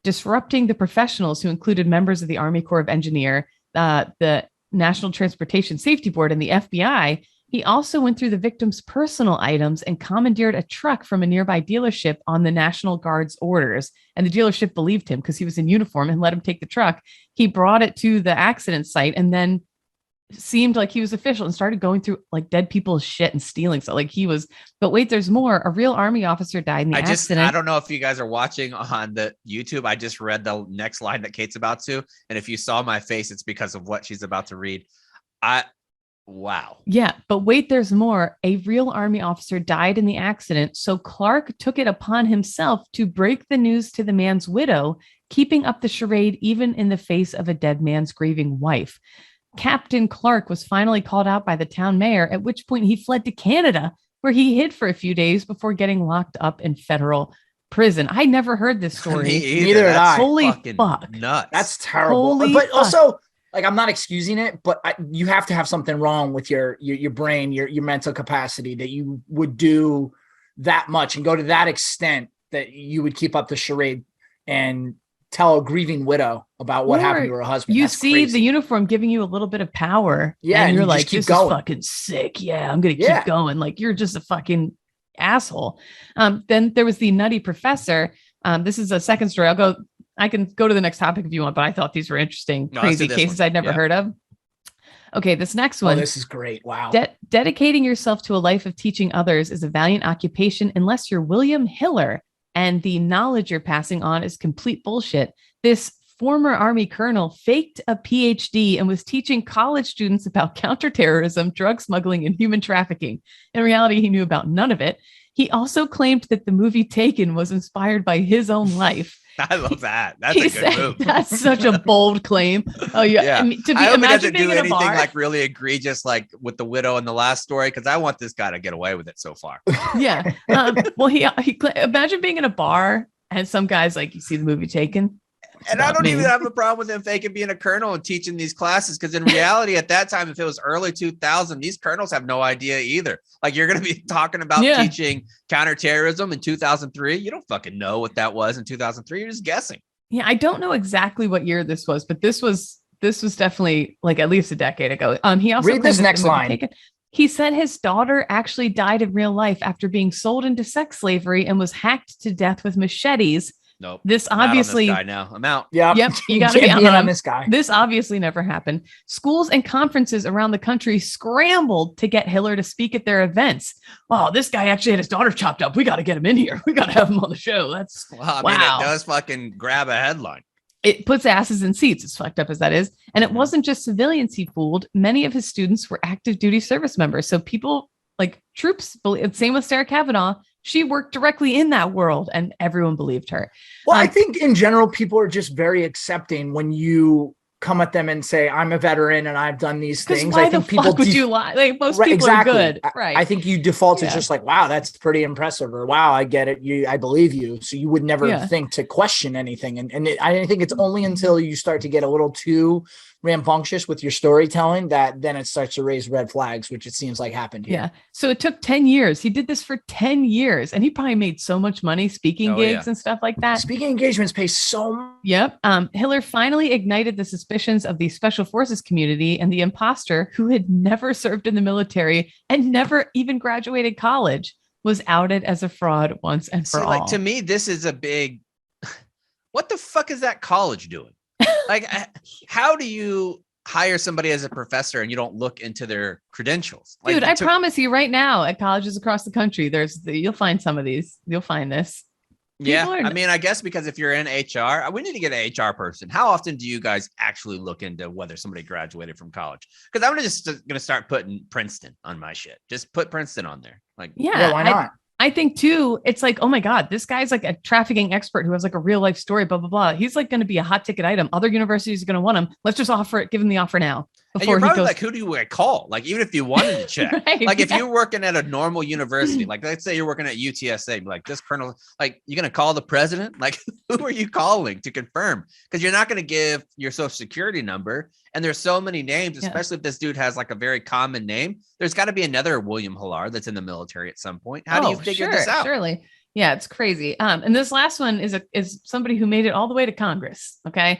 disrupting the professionals who included members of the Army Corps of Engineers, the National Transportation Safety Board, and the FBI, he also went through the victims' personal items and commandeered a truck from a nearby dealership on the National Guard's orders. And the dealership believed him because he was in uniform and let him take the truck. He brought it to the accident site and then seemed like he was official and started going through like dead people's shit and stealing. So like he was, but wait, there's more. A real Army officer died in the accident. I don't know if you guys are watching on the YouTube. I just read the next line that Kate's about to. And if you saw my face, it's because of what she's about to read. Wow. Yeah. But wait, there's more. A real Army officer died in the accident. So Clark took it upon himself to break the news to the man's widow, keeping up the charade even in the face of a dead man's grieving wife. Captain Clark was finally called out by the town mayor, at which point he fled to Canada, where he hid for a few days before getting locked up in federal prison. I never heard this story. Neither did I. Holy fuck. Nuts. That's terrible. Holy but fuck. Also, like, I'm not excusing it, but you have to have something wrong with your brain, your mental capacity that you would do that much and go to that extent that you would keep up the charade and tell a grieving widow about what happened to her husband. You That's see crazy. the uniform giving you a little bit of power. Yeah. And you're you like, just keep this going. is fucking sick. Yeah. I'm going to keep going. Like you're just a fucking asshole. Then there was the nutty professor. This is a second story. I can go to the next topic if you want, but I thought these were interesting, crazy cases I'd never heard of. Okay. This next one. Oh, this is great. Wow. Dedicating yourself to a life of teaching others is a valiant occupation unless you're William Hiller and the knowledge you're passing on is complete bullshit. This former Army colonel faked a PhD and was teaching college students about counterterrorism, drug smuggling, and human trafficking. In reality, he knew about none of it. He also claimed that the movie Taken was inspired by his own life. I love that. That's a good move. That's such a bold claim. Oh yeah. I mean, I hope he doesn't do anything like really egregious, like with the widow in the last story, because I want this guy to get away with it so far. Yeah. Well, he imagine being in a bar and some guy's like, you see the movie Taken? And I don't even have a problem with him faking being a colonel and teaching these classes. Because in reality, at that time, if it was early 2000, these colonels have no idea either. Like you're going to be talking about teaching counterterrorism in 2003. You don't fucking know what that was in 2003. You're just guessing. Yeah, I don't know exactly what year this was, but this was definitely like at least a decade ago. He also Read this next line. He said his daughter actually died in real life after being sold into sex slavery and was hacked to death with machetes. Nope. This obviously, I'm out on this guy now. I'm out. Yep, you got to be on this guy. This obviously never happened. Schools and conferences around the country scrambled to get Hiller to speak at their events. Oh, this guy actually had his daughter chopped up. We got to get him in here. We got to have him on the show. That's I mean, it does fucking grab a headline. It puts asses in seats, as fucked up as that is. And it wasn't just civilians he fooled. Many of his students were active duty service members. So people like troops, same with Sarah Cavanaugh. She worked directly in that world and everyone believed her. Well, I think in general, people are just very accepting when you come at them and say, I'm a veteran and I've done these things. Why I think the people fuck would you lie? Like most people are good. Right. I think you default to just like, wow, that's pretty impressive, or wow, I get it. I believe you. So you would never think to question anything. I think it's only until you start to get a little too rambunctious with your storytelling that then it starts to raise red flags, which it seems like happened here. Yeah. So it took 10 years. He did this for 10 years and he probably made so much money speaking gigs and stuff like that. Speaking engagements pay so much. Yep. Hiller finally ignited the suspicions of the special forces community, and the imposter, who had never served in the military and never even graduated college, was outed as a fraud once and for all. Like, to me, this is a big, what the fuck is that college doing? Like, how do you hire somebody as a professor and you don't look into their credentials? Like, dude, I promise you right now at colleges across the country, you'll find some of these. You'll find this. I mean, I guess because if you're in HR, we need to get an HR person. How often do you guys actually look into whether somebody graduated from college? Because I'm just going to start putting Princeton on my shit. Just put Princeton on there. Like, yeah, why not? I think too, it's like, oh my God, this guy's like a trafficking expert who has like a real life story, blah, blah, blah. He's like going to be a hot ticket item. Other universities are going to want him. Let's just offer it. Give him the offer now. And you're probably like, who do you call? Like, even if you wanted to check, like if you're working at a normal university, like let's say you're working at UTSA, like this colonel, like you're going to call the president? Like, who are you calling to confirm? Because you're not going to give your social security number. And there's so many names, especially if this dude has like a very common name. There's got to be another William Hillar that's in the military at some point. How do you figure this out? Surely. Yeah, it's crazy. And this last one is somebody who made it all the way to Congress. Okay.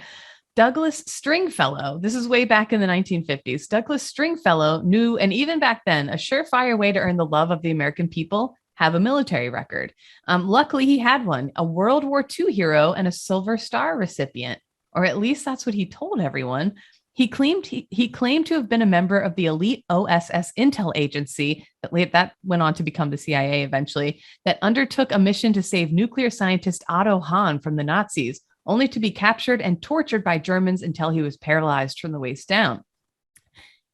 Douglas Stringfellow. This is way back in the 1950s. Douglas Stringfellow knew, and even back then, a surefire way to earn the love of the American people: have a military record. Luckily, he had one, a World War II hero and a Silver Star recipient, or at least that's what he told everyone. He claimed to have been a member of the elite OSS intel agency that went on to become the CIA eventually, that undertook a mission to save nuclear scientist Otto Hahn from the Nazis, only to be captured and tortured by Germans until he was paralyzed from the waist down.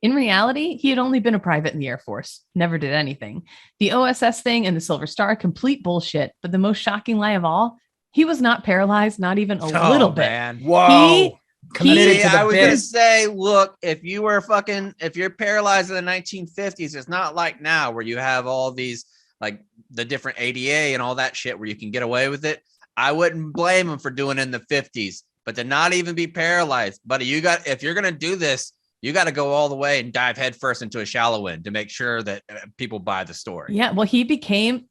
In reality, he had only been a private in the Air Force, never did anything. The OSS thing and the Silver Star, complete bullshit. But the most shocking lie of all, he was not paralyzed, not even a little bit. Man. Whoa. I was going to say, look, if you're paralyzed in the 1950s, it's not like now where you have all these, like the different ADA and all that shit where you can get away with it. I wouldn't blame him for doing it in the 50s, but to not even be paralyzed, buddy, if you're going to do this, you got to go all the way and dive headfirst into a shallow end to make sure that people buy the story. Yeah. Well, he became,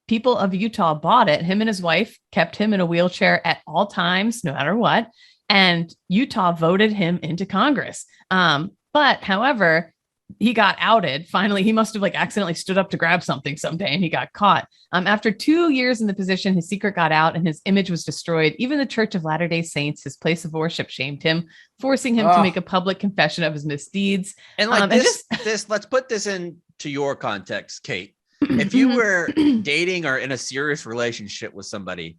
people of Utah bought it. Him and his wife kept him in a wheelchair at all times, no matter what. And Utah voted him into Congress. But however, he got outed. Finally, he must have like accidentally stood up to grab something someday and he got caught. After 2 years in the position, his secret got out and his image was destroyed. Even the Church of Latter-day Saints, his place of worship, shamed him, forcing him to make a public confession of his misdeeds. And like let's put this into your context, Kate. If you were dating or in a serious relationship with somebody,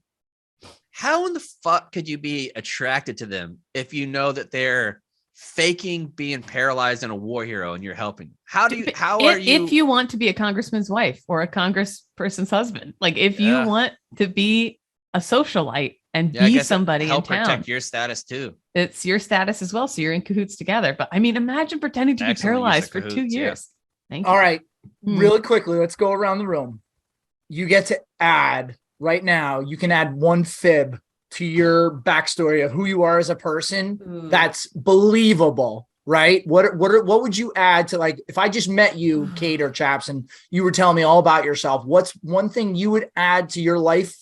how in the fuck could you be attracted to them if you know that they're faking being paralyzed and a war hero and you're helping? If you want to be a congressman's wife or a congressperson's husband, like if you want to be a socialite and be somebody in town, protect your status too. It's your status as well. So you're in cahoots together. But I mean, imagine pretending to be paralyzed for 2 years. Thank you. All right. Really quickly, let's go around the room. You get to add right now. You can add one fib to your backstory of who you are as a person. That's believable, right? What would you add to, like, if I just met you, Kate or Chaps, and you were telling me all about yourself, what's one thing you would add to your life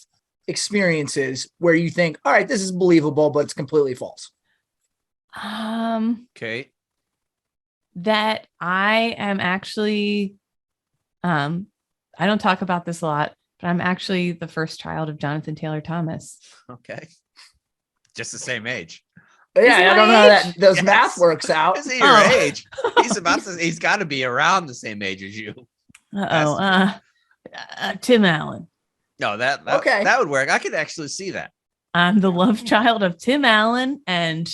experiences where you think, all right, this is believable, but it's completely false? Okay. That I am actually, I don't talk about this a lot, but I'm actually the first child of Jonathan Taylor Thomas. Okay. Just the same age. Yeah, he I my don't know how age? those math works out. Is he your age? He's got to be around the same age as you. Tim Allen. No, that Okay. that would work. I could actually see that. I'm the love child of Tim Allen and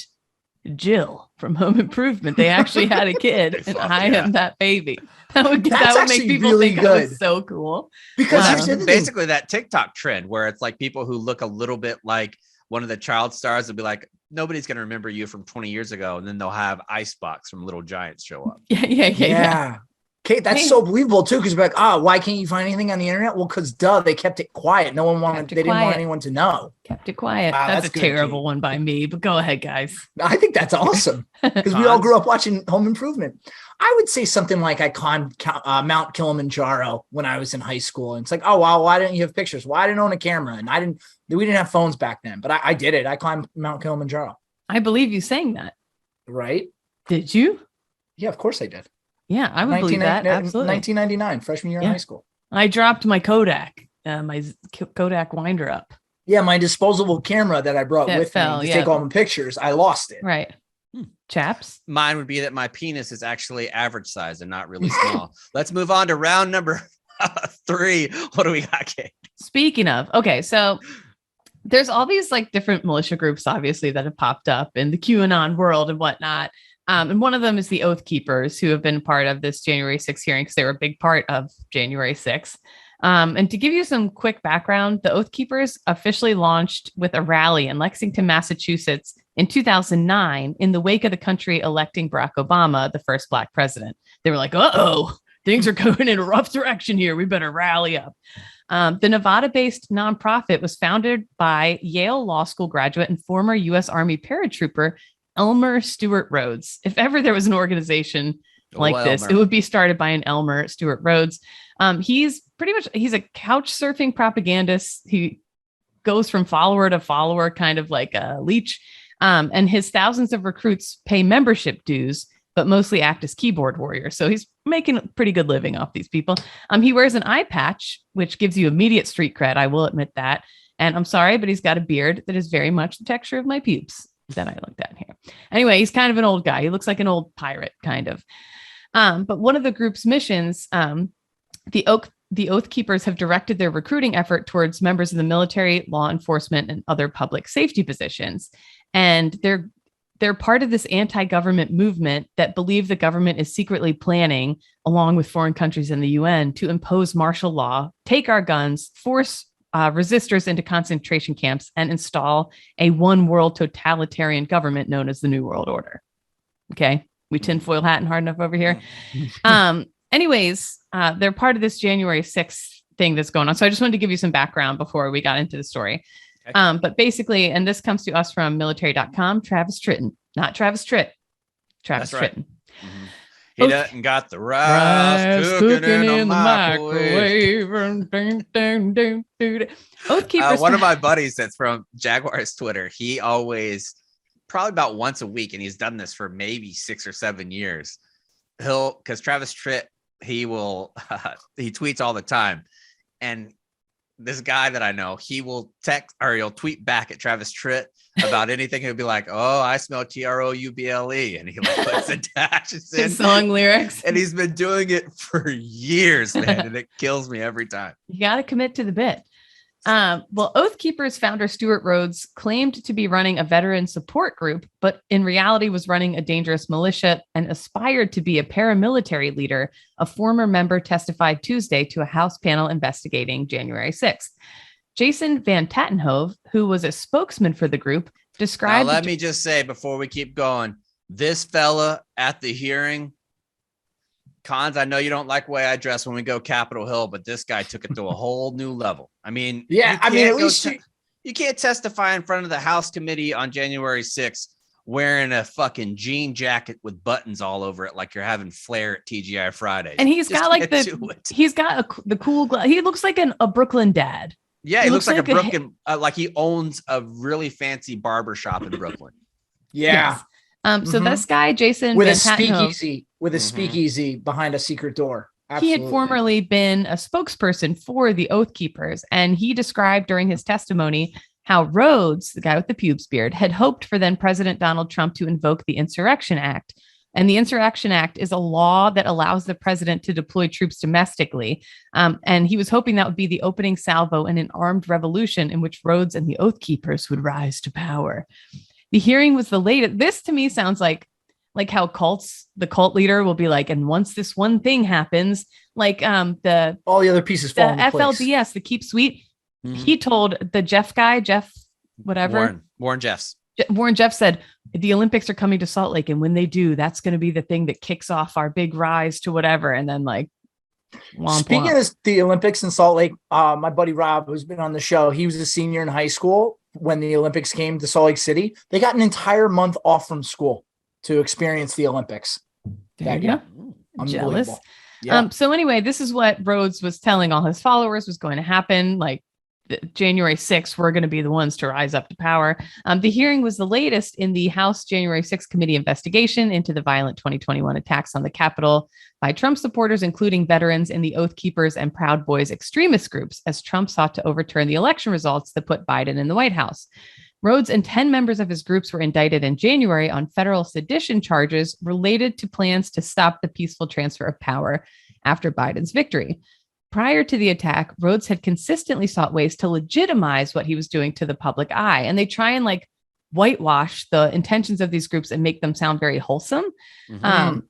Jill from Home Improvement. They actually had a kid, and I am that baby. That would make people really think good. I was so cool. Because Well, here's the that's other thing. basically that TikTok trend where it's like people who look a little bit like one of the child stars will be like, nobody's going to remember you from 20 years ago. And then they'll have Icebox from Little Giants show up. Yeah. Kate, that's so believable too, because we're like, why can't you find anything on the internet? Well, because they kept it quiet. No one wanted, they didn't want anyone to know. Kept it quiet. Wow, that's a good, terrible Kate. one by me, but go ahead, guys. I think that's awesome because we all grew up watching Home Improvement. I would say something like I climbed Mount Kilimanjaro when I was in high school. And it's like, oh, wow, why didn't you have pictures? Well, I didn't own a camera and we didn't have phones back then, but I did it. I climbed Mount Kilimanjaro. I believe you saying that. Right? Did you? Yeah, of course I did. Yeah, I would believe that. Absolutely. 1999, freshman year in high school. I dropped my Kodak, my Kodak winder up. Yeah, my disposable camera that I brought with me to take all my pictures, I lost it. Right. Chaps? Mine would be that my penis is actually average size and not really small. Let's move on to round number 3. What do we got, Kate? Speaking of, okay, so there's all these like different militia groups, obviously, that have popped up in the QAnon world and whatnot. And one of them is the Oath Keepers, who have been part of this January 6th hearing because they were a big part of January 6th. And to give you some quick background, the Oath Keepers officially launched with a rally in Lexington, Massachusetts in 2009 in the wake of the country electing Barack Obama, the first Black president. They were like, things are going in a rough direction here. We better rally up. The Nevada-based nonprofit was founded by Yale Law School graduate and former U.S. Army paratrooper Elmer Stewart Rhodes. If ever there was an organization like this, it would be started by an Elmer Stewart Rhodes. He's a couch surfing propagandist. He goes from follower to follower, kind of like a leech. And his thousands of recruits pay membership dues, but mostly act as keyboard warriors. So he's making a pretty good living off these people. He wears an eye patch, which gives you immediate street cred. I will admit that. And I'm sorry, but he's got a beard that is very much the texture of my pubes that I looked at here. Anyway, he's kind of an old guy. He looks like an old pirate, kind of. But one of the group's missions, the Oath Keepers have directed their recruiting effort towards members of the military, law enforcement, and other public safety positions. And they're part of this anti-government movement that believe the government is secretly planning, along with foreign countries and the UN, to impose martial law, take our guns, force resistors into concentration camps, and install a one world totalitarian government known as the New World Order. Okay, we tinfoil hat and hard enough over here. Anyways, they're part of this January 6th thing that's going on. So I just wanted to give you some background before we got into the story. Okay. But basically, and this comes to us from military.com, Travis Tritton, not Travis Tritt, Travis Tritton. Mm-hmm. He doesn't got the rice cooking in the microwave. Oath Keepers. One of my buddies that's from Jaguars Twitter, he always, probably about once a week, and he's done this for maybe 6 or 7 years. Because Travis Tritt, he tweets all the time. And this guy that I know, he will text or he'll tweet back at Travis Tritt about anything. He'll be like, "Oh, I smell TROUBLE," and he like puts the dashes in song lyrics. And he's been doing it for years, man, and it kills me every time. You got to commit to the bit. Well, Oath Keepers founder Stewart Rhodes claimed to be running a veteran support group, but in reality was running a dangerous militia and aspired to be a paramilitary leader. A former member testified Tuesday to a House panel investigating January 6th. Jason Van Tattenhove, who was a spokesman for the group, described... Now, let me just say before we keep going, this fella at the hearing... Cons, I know you don't like the way I dress when we go Capitol Hill, but this guy took it to a whole new level. I mean, at least you can't testify in front of the House committee on January 6th wearing a fucking jean jacket with buttons all over it like you're having flair at TGI Fridays. And he's got like the cool, he looks like a Brooklyn dad. Yeah, he looks like a a- Brooklyn, like he owns a really fancy barber shop in Brooklyn. Yeah. Yes. So this guy, Jason With Van a Tatenhove, speakeasy behind a secret door. he Absolutely. had formerly been a spokesperson for the Oath Keepers, and he described during his testimony how Rhodes, the guy with the pubes beard, had hoped for then President Donald Trump to invoke the Insurrection Act. And the Insurrection Act is a law that allows the president to deploy troops domestically. And he was hoping that would be the opening salvo in an armed revolution in which Rhodes and the Oath Keepers would rise to power. The hearing was the latest. This to me sounds like how the cult leader will be like, and once this one thing happens, like all the other pieces fall into place. FLDS, the Keep Sweet. Mhm. He told the Jeff guy, whatever. Warren Jeffs. Warren Jeff said, the Olympics are coming to Salt Lake. And when they do, that's going to be the thing that kicks off our big rise to whatever. And then like, Speaking of the Olympics in Salt Lake, my buddy Rob, who's been on the show, he was a senior in high school when the Olympics came to Salt Lake City. They got an entire month off from school to experience the Olympics. There you go. Jealous. Yeah. So anyway, this is what Rhodes was telling all his followers was going to happen. Like January 6th, we're going to be the ones to rise up to power. The hearing was the latest in the House January 6th committee investigation into the violent 2021 attacks on the Capitol by Trump supporters, including veterans in the Oath Keepers and Proud Boys extremist groups, as Trump sought to overturn the election results that put Biden in the White House. Rhodes and 10 members of his groups were indicted in January on federal sedition charges related to plans to stop the peaceful transfer of power after Biden's victory. Prior to the attack, Rhodes had consistently sought ways to legitimize what he was doing to the public eye. And they try and like whitewash the intentions of these groups and make them sound very wholesome.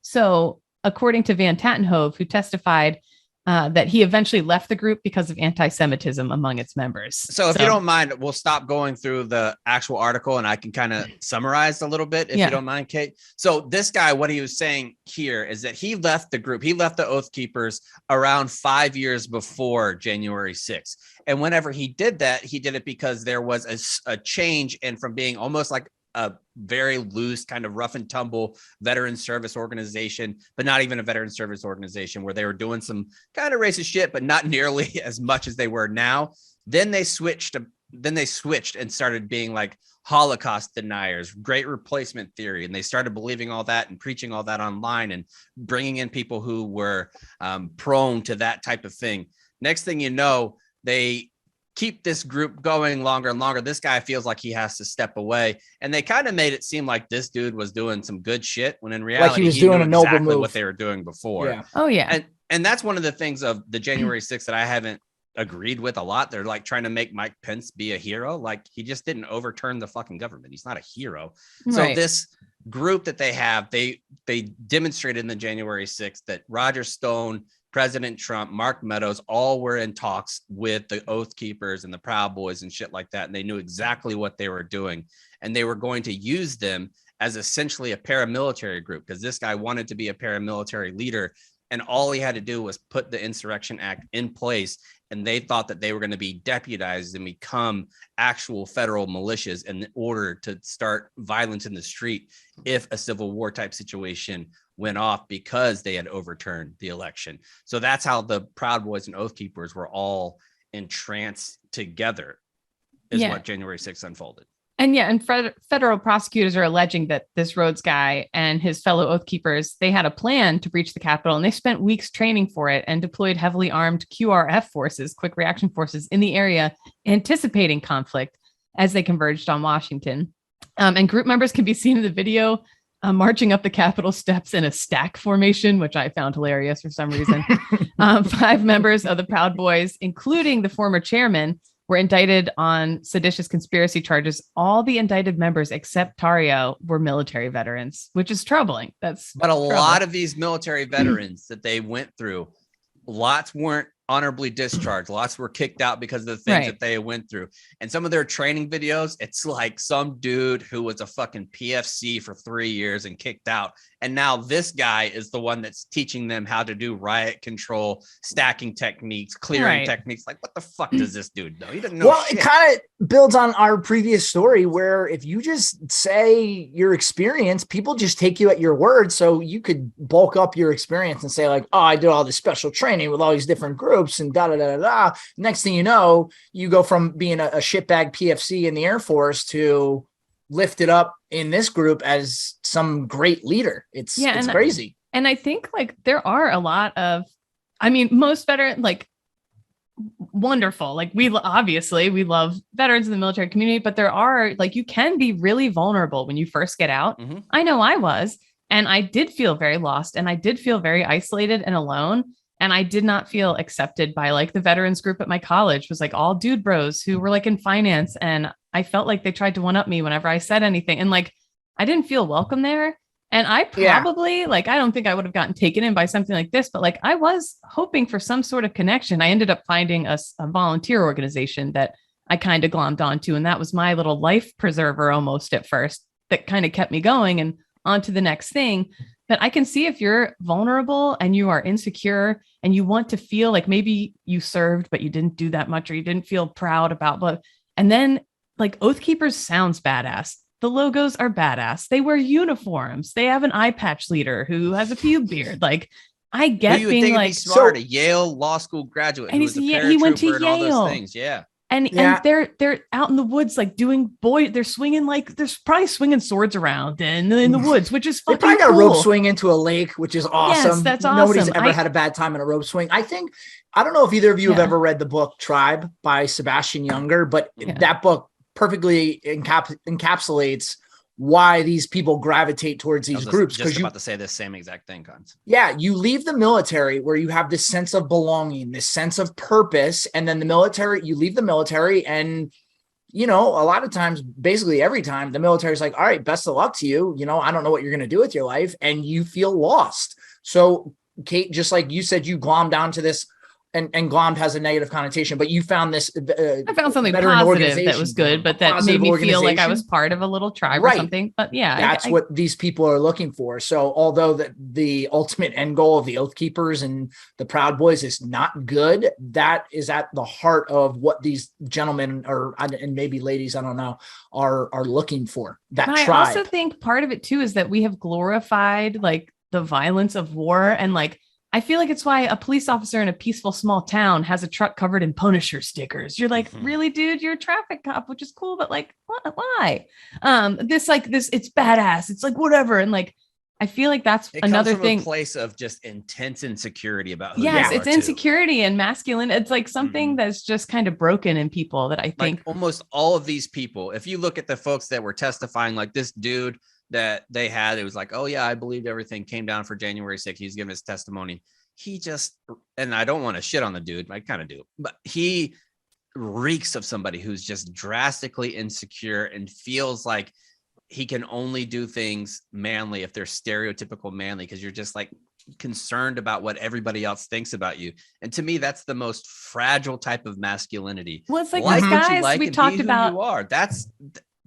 So according to Van Tatenhove, who testified that he eventually left the group because of anti-Semitism among its members. So if you don't mind, we'll stop going through the actual article and I can kind of summarize a little bit if you don't mind, Kate. So this guy, what he was saying here is that he left the group. He left the Oath Keepers around 5 years before January 6th. And whenever he did that, he did it because there was a change in from being almost like a very loose kind of rough and tumble veteran service organization, but not even a veteran service organization, where they were doing some kind of racist shit, but not nearly as much as they were now. Then they switched and started being like Holocaust deniers, great replacement theory. And they started believing all that and preaching all that online and bringing in people who were prone to that type of thing. Next thing you know, they keep this group going longer and longer. This guy feels like he has to step away. And they kind of made it seem like this dude was doing some good shit when in reality, like he was doing a noble move. What they were doing before. Yeah. Oh yeah. And that's one of the things of the January 6th that I haven't agreed with a lot. They're like trying to make Mike Pence be a hero. Like he just didn't overturn the fucking government. He's not a hero. So this group that they have, they demonstrated in the January 6th that Roger Stone, President Trump, Mark Meadows, all were in talks with the Oath Keepers and the Proud Boys and shit like that. And they knew exactly what they were doing. And they were going to use them as essentially a paramilitary group because this guy wanted to be a paramilitary leader. And all he had to do was put the Insurrection Act in place. And they thought that they were going to be deputized and become actual federal militias in order to start violence in the street if a civil war type situation went off because they had overturned the election. So that's how the Proud Boys and Oath Keepers were all entranced together is what January 6th unfolded. And federal prosecutors are alleging that this Rhodes guy and his fellow Oath Keepers, they had a plan to breach the Capitol and they spent weeks training for it and deployed heavily armed QRF forces, quick reaction forces in the area, anticipating conflict as they converged on Washington. And group members can be seen in the video marching up the Capitol steps in a stack formation, which I found hilarious for some reason. 5 members of the Proud Boys, including the former chairman, were indicted on seditious conspiracy charges. All the indicted members except Tario were military veterans, which is troubling. But lot of these military veterans that they went through, lots weren't honorably discharged. Lots were kicked out because of the things that they went through. And some of their training videos, it's like some dude who was a fucking PFC for 3 years and kicked out. And now this guy is the one that's teaching them how to do riot control, stacking techniques, clearing techniques. Like, what the fuck does this dude know? He doesn't know. Well, it kind of builds on our previous story where if you just say your experience, people just take you at your word. So you could bulk up your experience and say like, oh, I did all this special training with all these different groups. groups and da da da da. Next thing you know, you go from being a shitbag PFC in the Air Force to lifted up in this group as some great leader. It's crazy. And I think like there are a lot of, I mean, most veteran, like wonderful. Like we love veterans in the military community, but there are like, you can be really vulnerable when you first get out. Mm-hmm. I know I was, and I did feel very lost, and I did feel very isolated and alone. And I did not feel accepted by like the veterans group at my college was like all dude bros who were like in finance. And I felt like they tried to one up me whenever I said anything. And like, I didn't feel welcome there. And I probably like, I don't think I would have gotten taken in by something like this, but like I was hoping for some sort of connection. I ended up finding a volunteer organization that I kind of glommed onto. And that was my little life preserver almost at first that kind of kept me going and on to the next thing. But I can see if you're vulnerable and you are insecure and you want to feel like maybe you served, but you didn't do that much, or you didn't feel proud about, but, and then like Oath Keepers sounds badass. The logos are badass. They wear uniforms. They have an eye patch leader who has a pube beard. Like I get you would being think like be smart, a Yale law school graduate, and he went to and all Yale. those things. Yeah. And they're out in the woods, like doing they're swinging, like they're probably swinging swords around in the woods, which is fucking They probably got cool. a rope swing into a lake, which is awesome. Yes, that's awesome. Nobody's ever had a bad time in a rope swing. I don't know if either of you have ever read the book Tribe by Sebastian Younger, but that book perfectly encapsulates why these people gravitate towards these groups. Just about to say the same exact thing, Cons. Yeah, you leave the military where you have this sense of belonging, this sense of purpose, and then you leave the military, and you know, a lot of times, basically every time, the military is like, all right, best of luck to you. You know, I don't know what you're going to do with your life, and you feel lost. So, Kate, just like you said, you glommed onto this. And glommed has a negative connotation, but you found this. I found something positive that was good, but that made me feel like I was part of a little tribe or something. But yeah, that's what these people are looking for. So although the ultimate end goal of the Oath Keepers and the Proud Boys is not good, that is at the heart of what these gentlemen and maybe ladies, I don't know, are looking for. That tribe. I also think part of it too is that we have glorified like the violence of war, and like I feel like it's why a police officer in a peaceful small town has a truck covered in Punisher stickers. You're like, really, dude, you're a traffic cop, which is cool, but like, what? Why? This, it's badass. It's like whatever. And like, I feel like that's another thing. A place of just intense insecurity about who yes, you are, it's insecurity and masculine. It's like something that's just kind of broken in people that I think like almost all of these people. If you look at the folks that were testifying, like this dude that they had, it was like, oh yeah, I believed everything, came down for January 6th. He's giving his testimony. He just, and I don't want to shit on the dude, I kind of do, but he reeks of somebody who's just drastically insecure and feels like he can only do things manly if they're stereotypical manly, because you're just like concerned about what everybody else thinks about you. And to me, that's the most fragile type of masculinity. Well, it's like these guys we talked about. You are. That's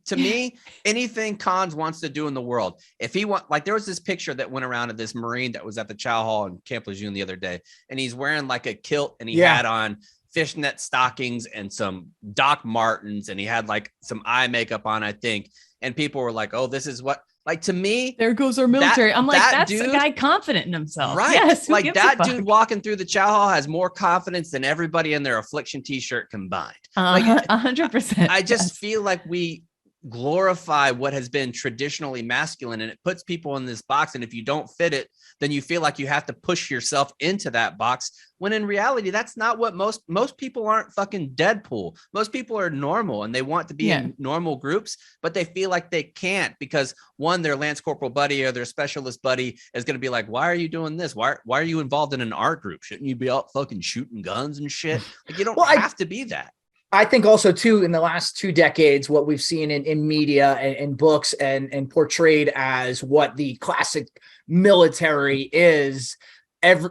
to me, anything Cons wants to do in the world. If he like there was this picture that went around of this Marine that was at the Chow Hall in Camp Lejeune the other day, and he's wearing like a kilt, and he had on fishnet stockings and some Doc Martens, and he had like some eye makeup on, I think. And people were like, oh, this is what, like, to me, there goes our military. I'm like, that's dude, a guy confident in himself. Right. Yes, like that dude walking through the Chow Hall has more confidence than everybody in their Affliction t-shirt combined. Like 100%. I just feel like we glorify what has been traditionally masculine, and it puts people in this box. And if you don't fit it, then you feel like you have to push yourself into that box, when in reality, that's not what most people aren't fucking Deadpool. Most people are normal and they want to be in normal groups, but they feel like they can't because one, their Lance Corporal buddy or their specialist buddy is going to be like, why are you doing this? Why are you involved in an art group? Shouldn't you be out fucking shooting guns and shit? Like, you don't have to be that. I think also too, in the last 2 decades, what we've seen in media and books and portrayed as what the classic military is,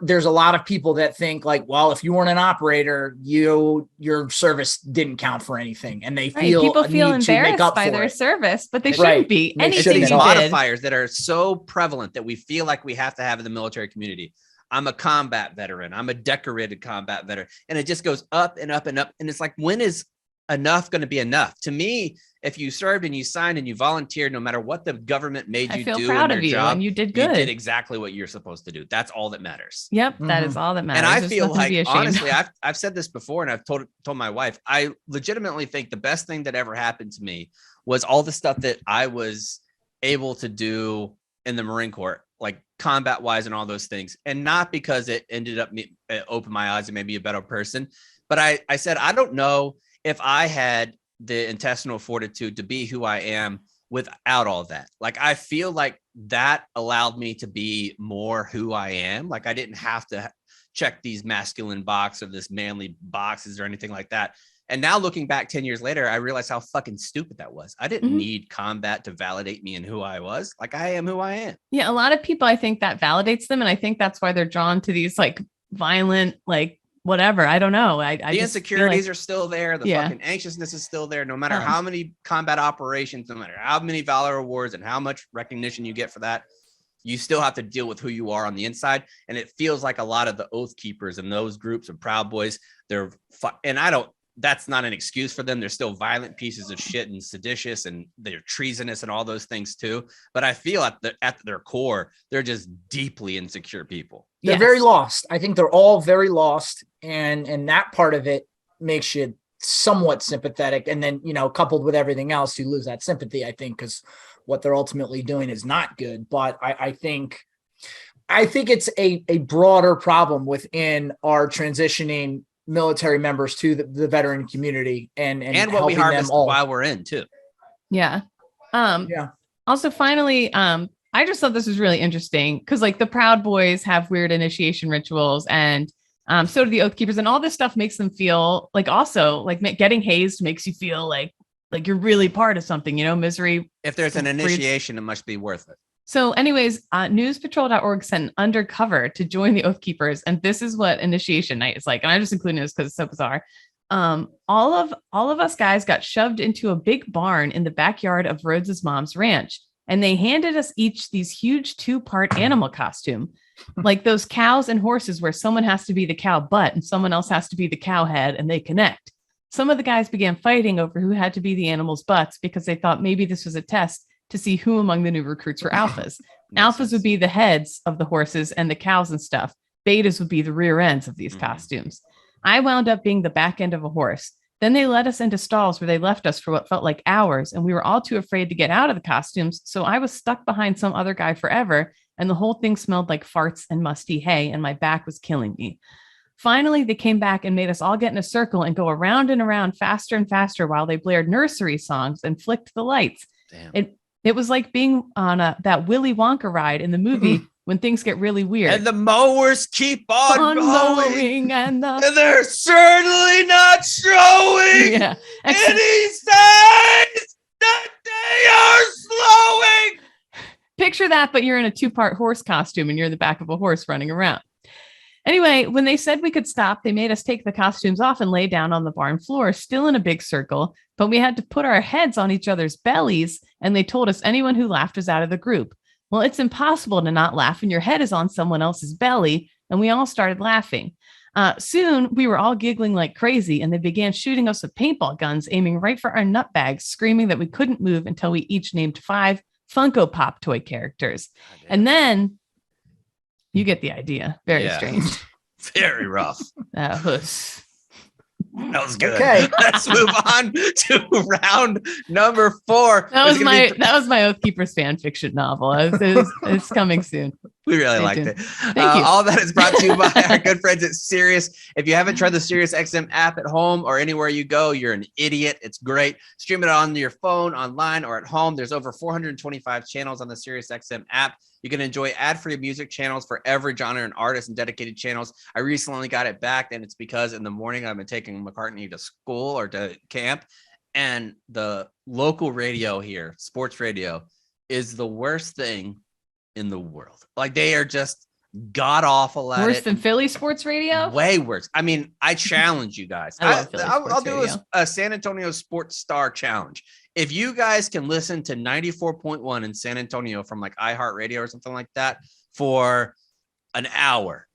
there's a lot of people that think like, well, if you weren't an operator, your service didn't count for anything, and they people feel embarrassed by their service, but they shouldn't be. Anything these modifiers that are so prevalent that we feel like we have to have in the military community. I'm a combat veteran. I'm a decorated combat veteran. And it just goes up and up and up. And it's like, when is enough going to be enough? To me, if you served and you signed and you volunteered, no matter what the government made you do, I feel proud of you, job, and you did good. You did exactly what you're supposed to do. That's all that matters. Yep, that is all that matters. And I feel like, honestly, I've said this before, and I've told my wife, I legitimately think the best thing that ever happened to me was all the stuff that I was able to do in the Marine Corps, like combat wise and all those things. And not because it ended up opened my eyes and made me a better person. But I said, I don't know if I had the intestinal fortitude to be who I am without all that. Like, I feel like that allowed me to be more who I am. Like, I didn't have to check these masculine box or this manly boxes or anything like that. And now looking back 10 years later, I realized how fucking stupid that was. I didn't need combat to validate me and who I was. Like, I am who I am. Yeah. A lot of people, I think that validates them. And I think that's why they're drawn to these like violent, like whatever. I don't know. The insecurities are still there. The fucking anxiousness is still there. No matter how many combat operations, no matter how many valor awards and how much recognition you get for that, you still have to deal with who you are on the inside. And it feels like a lot of the Oath Keepers and those groups of Proud Boys, that's not an excuse for them. They're still violent pieces of shit and seditious, and they're treasonous and all those things too. But I feel at their core, they're just deeply insecure people. They're very lost. I think they're all very lost. And that part of it makes you somewhat sympathetic. And then, coupled with everything else, you lose that sympathy, I think, because what they're ultimately doing is not good. But I think it's a broader problem within our transitioning military members to the veteran community and what we harvest while we're in too. Yeah. Also, finally, I just thought this was really interesting because like the Proud Boys have weird initiation rituals, and so do the Oath Keepers, and all this stuff makes them feel like, also like getting hazed makes you feel like you're really part of something, misery. If there's an initiation, it must be worth it. So anyways, newspatrol.org sent undercover to join the Oath Keepers. And this is what initiation night is like. And I'm just including this because it's so bizarre. All of us guys got shoved into a big barn in the backyard of Rhodes's mom's ranch. And they handed us each these huge 2-part animal costume, like those cows and horses where someone has to be the cow butt and someone else has to be the cow head, and they connect. Some of the guys began fighting over who had to be the animal's butts because they thought maybe this was a test to see who among the new recruits were alphas. Alphas would be the heads of the horses and the cows and stuff. Betas would be the rear ends of these costumes. I wound up being the back end of a horse. Then they led us into stalls where they left us for what felt like hours, and we were all too afraid to get out of the costumes, so I was stuck behind some other guy forever, and the whole thing smelled like farts and musty hay, and my back was killing me. Finally, they came back and made us all get in a circle and go around and around faster and faster while they blared nursery songs and flicked the lights. Damn. It was like being on that Willy Wonka ride in the movie when things get really weird. And the mowers keep on mowing, and they're certainly not showing any signs that they are slowing. Picture that, but you're in a 2-part horse costume and you're in the back of a horse running around. Anyway, when they said we could stop, they made us take the costumes off and lay down on the barn floor, still in a big circle, but we had to put our heads on each other's bellies, and they told us anyone who laughed was out of the group. Well, it's impossible to not laugh when your head is on someone else's belly, and we all started laughing. Soon, we were all giggling like crazy, and they began shooting us with paintball guns, aiming right for our nut bags, screaming that we couldn't move until we each named 5 Funko Pop toy characters. And then you get the idea. Very strange. Very rough. That was good. Okay. Let's move on to round number 4. That was my Oath Keepers fan fiction novel. It's coming soon. We really liked it. Thank you. All that is brought to you by our good friends at Sirius. If you haven't tried the Sirius XM app at home or anywhere you go, you're an idiot. It's great. Stream it on your phone, online, or at home. There's over 425 channels on the Sirius XM app. You can enjoy ad-free music channels for every genre and artist, and dedicated channels. I recently got it back, and it's because in the morning I've been taking McCartney to school or to camp, and the local radio here, sports radio, is the worst thing in the world. Like, they are just god awful at worse than Philly sports radio. Way worse. I mean, I challenge you guys. I'll do a San Antonio Sports Star challenge. If you guys can listen to 94.1 in San Antonio from like iHeartRadio or something like that for an hour,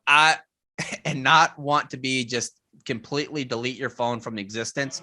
and not want to be just completely delete your phone from existence,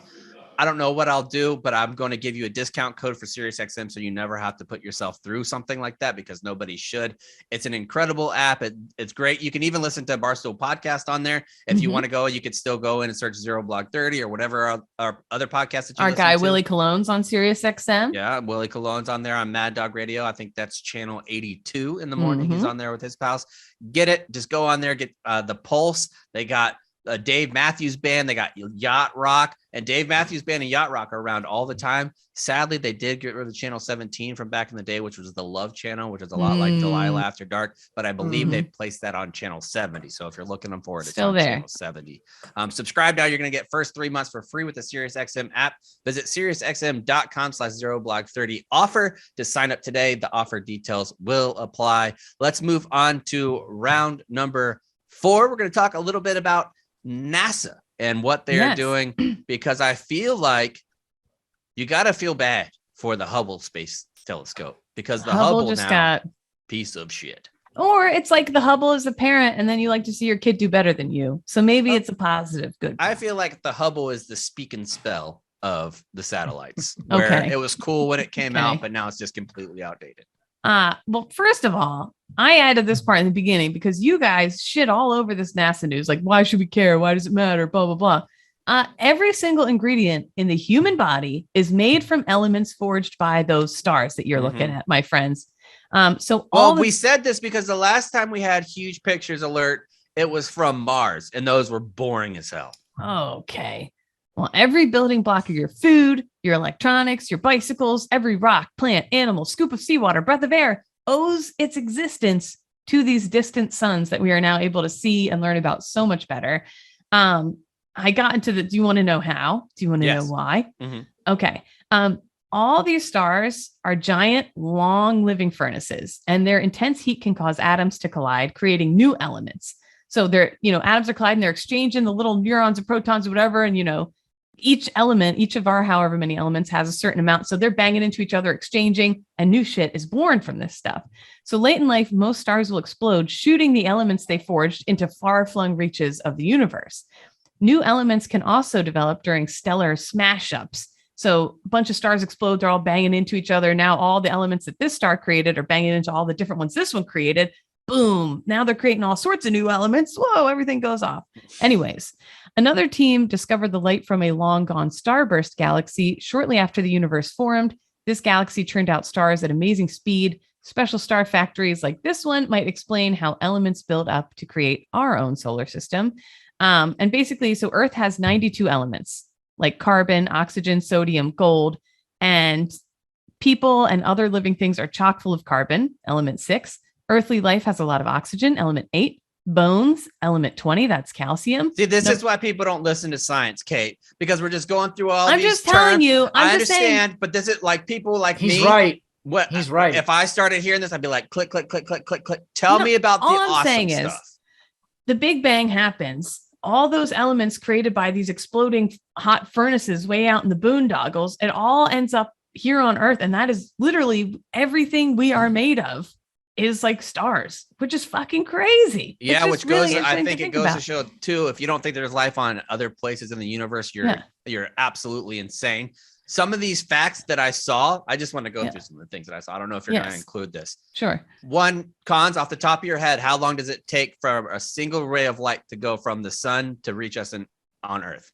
I don't know what I'll do, but I'm going to give you a discount code for SiriusXM so you never have to put yourself through something like that, because nobody should. It's an incredible app. It's great. You can even listen to Barstool podcast on there. If you want to go, you could still go in and search Zero Blog 30 or whatever our other podcasts that you Our listen guy to. Willie Cologne's on SiriusXM. Yeah, Willie Cologne's on there on Mad Dog Radio. I think that's channel 82 in the morning. He's on there with his pals. Get it. Just go on there. Get the Pulse. They got Dave Matthews Band. They got Yacht Rock, and Dave Matthews Band and Yacht Rock are around all the time. Sadly, they did get rid of channel 17 from back in the day, which was the Love channel, which is a lot like Delilah After Dark, but I believe they placed that on channel 70. So if you're looking for it, it's still on there. Channel 70. Subscribe now. You're going to get first 3 months for free with the SiriusXM app. Visit SiriusXM.com/0blog30 offer to sign up today. The offer details will apply. Let's move on to round number 4. We're going to talk a little bit about NASA and what they're doing, because I feel like you got to feel bad for the Hubble Space Telescope, because the Hubble just now, got piece of shit. Or it's like the Hubble is a parent and then you like to see your kid do better than you. So maybe it's a positive good. I feel like the Hubble is the speak and spell of the satellites, where it was cool when it came out, but now it's just completely outdated. Well, first of all, I added this part in the beginning because you guys shit all over this NASA news. Like, why should we care? Why does it matter? Blah, blah, blah. Every single ingredient in the human body is made from elements forged by those stars that you're looking at, my friends. We said this because the last time we had huge pictures alert, it was from Mars, and those were boring as hell. Okay. Well, every building block of your food, your electronics, your bicycles, every rock, plant, animal, scoop of seawater, breath of air owes its existence to these distant suns that we are now able to see and learn about so much better. I got into do you want to know how? Do you want to know why? Okay. All these stars are giant, long living furnaces, and their intense heat can cause atoms to collide, creating new elements. So they're, atoms are colliding, they're exchanging the little neurons and protons or whatever. And, each element, each of our however many elements has a certain amount. So they're banging into each other, exchanging, and new shit is born from this stuff. So late in life, most stars will explode, shooting the elements they forged into far-flung reaches of the universe. New elements can also develop during stellar smash-ups. So a bunch of stars explode, they're all banging into each other. Now all the elements that this star created are banging into all the different ones this one created. Boom. Now they're creating all sorts of new elements. Whoa, everything goes off. Anyways, another team discovered the light from a long gone starburst galaxy shortly after the universe formed. This galaxy churned out stars at amazing speed. Special star factories like this one might explain how elements build up to create our own solar system. And basically, so Earth has 92 elements like carbon, oxygen, sodium, gold, and people and other living things are chock full of carbon, element 6. Earthly life has a lot of oxygen, element 8. Bones, element 20, that's calcium. See, this is why people don't listen to science, Kate, because we're just going through all I'm these just telling you. I understand, but this is like people like me. He's right. What He's right. If I started hearing this, I'd be like, click, click, click, click, click, click. Tell me about the awesome saying stuff. Is, the Big Bang happens. All those elements created by these exploding hot furnaces way out in the boondoggles, it all ends up here on Earth. And that is literally everything we are made of is like stars, which is fucking crazy. Yeah, which goes, I think it goes to show too, if you don't think there's life on other places in the universe, you're absolutely insane. Some of these facts that I saw, I just want to go through some of the things that I saw. I don't know if you're going to include this. Sure. One, cons off the top of your head, how long does it take for a single ray of light to go from the sun to reach us on Earth?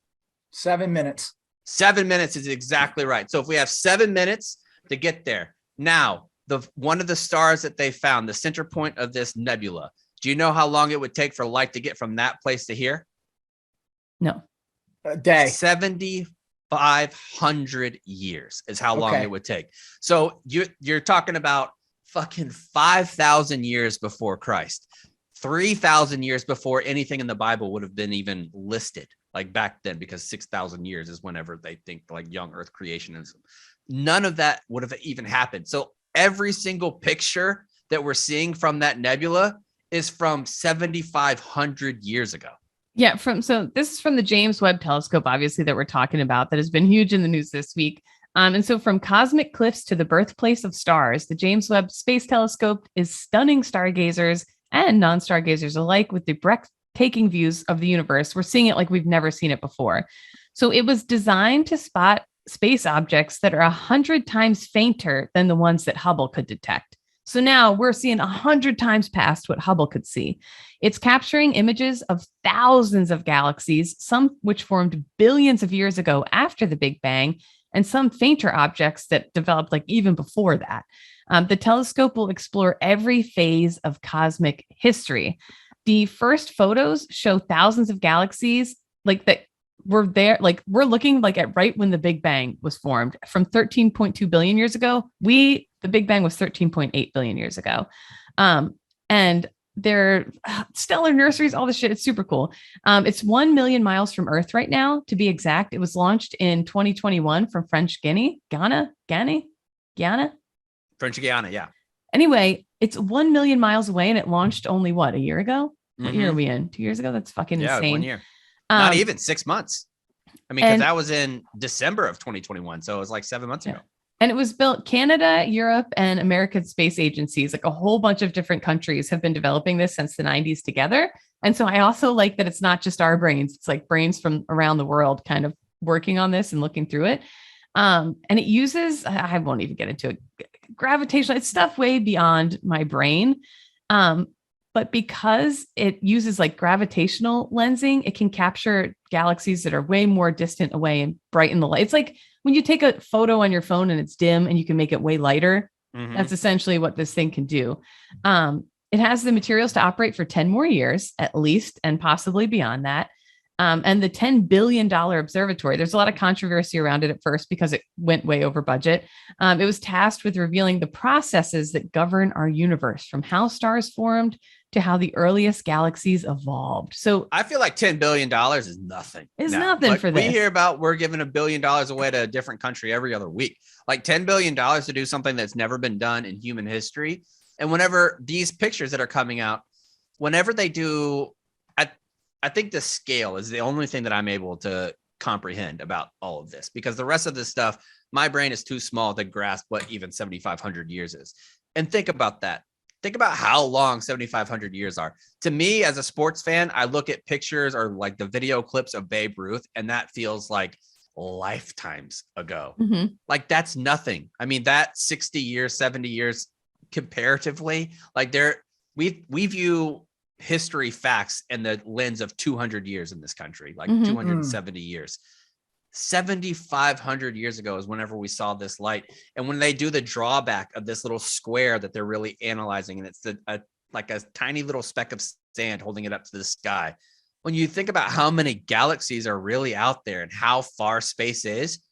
7 minutes. 7 minutes is exactly right. So if we have 7 minutes to get there, now one of the stars that they found, the center point of this nebula, do you know how long it would take for light to get from that place to here? No. A day. 7,500 years is how long it would take. So you're talking about fucking 5,000 years before Christ, 3,000 years before anything in the Bible would have been even listed, like back then, because 6,000 years is whenever they think like young Earth creation is. None of that would have even happened. So every single picture that we're seeing from that nebula is from 7,500 years ago. Yeah, so this is from the James Webb Telescope, obviously, that we're talking about, that has been huge in the news this week. And so from cosmic cliffs to the birthplace of stars, the James Webb Space Telescope is stunning stargazers and non-stargazers alike with the taking views of the universe. We're seeing it like we've never seen it before. So it was designed to spot space objects that are 100 times fainter than the ones that Hubble could detect. So now we're seeing 100 times past what Hubble could see. It's capturing images of thousands of galaxies, some which formed billions of years ago after the Big Bang, and some fainter objects that developed like even before that. The telescope will explore every phase of cosmic history. The first photos show thousands of galaxies like that were there. Like we're looking like at right when the Big Bang was formed from 13.2 billion years ago. The Big Bang was 13.8 billion years ago. And they're stellar nurseries, all this shit. It's super cool. It's 1 million miles from Earth right now, to be exact. It was launched in 2021 from French Guiana. French Guiana, yeah. Anyway, it's 1 million miles away and it launched only what, a year ago? What year are we in? 2 years ago? That's fucking insane. 1 year. Not even 6 months. I mean, because that was in December of 2021. So it was like 7 months ago. And it was built Canada, Europe, and American space agencies. Like a whole bunch of different countries have been developing this since the 90s together. And so I also like that it's not just our brains. It's like brains from around the world kind of working on this and looking through it. And it uses, I won't even get into it, gravitational, it's stuff way beyond my brain. But because it uses like gravitational lensing, it can capture galaxies that are way more distant away and brighten the light. It's like when you take a photo on your phone and it's dim and you can make it way lighter. That's essentially what this thing can do. It has the materials to operate for 10 more years at least, and possibly beyond that. And the $10 billion observatory, there's a lot of controversy around it at first because it went way over budget. It was tasked with revealing the processes that govern our universe, from how stars formed to how the earliest galaxies evolved. So I feel like $10 billion is nothing. It's nothing for this. We hear about we're giving $1 billion away to a different country every other week. Like $10 billion to do something that's never been done in human history. And whenever these pictures that are coming out, whenever they do, I think the scale is the only thing that I'm able to comprehend about all of this, because the rest of this stuff, my brain is too small to grasp what even 7,500 years is. And think about that. Think about how long 7,500 years are. To me, as a sports fan, I look at pictures or like the video clips of Babe Ruth, and that feels like lifetimes ago. Like that's nothing. I mean, that 60 years, 70 years comparatively, like we view history facts in the lens of 200 years in this country, like 270 years. 7,500 years ago is whenever we saw this light. And when they do the drawback of this little square that they're really analyzing, and it's like a tiny little speck of sand holding it up to the sky. When you think about how many galaxies are really out there and how far space is,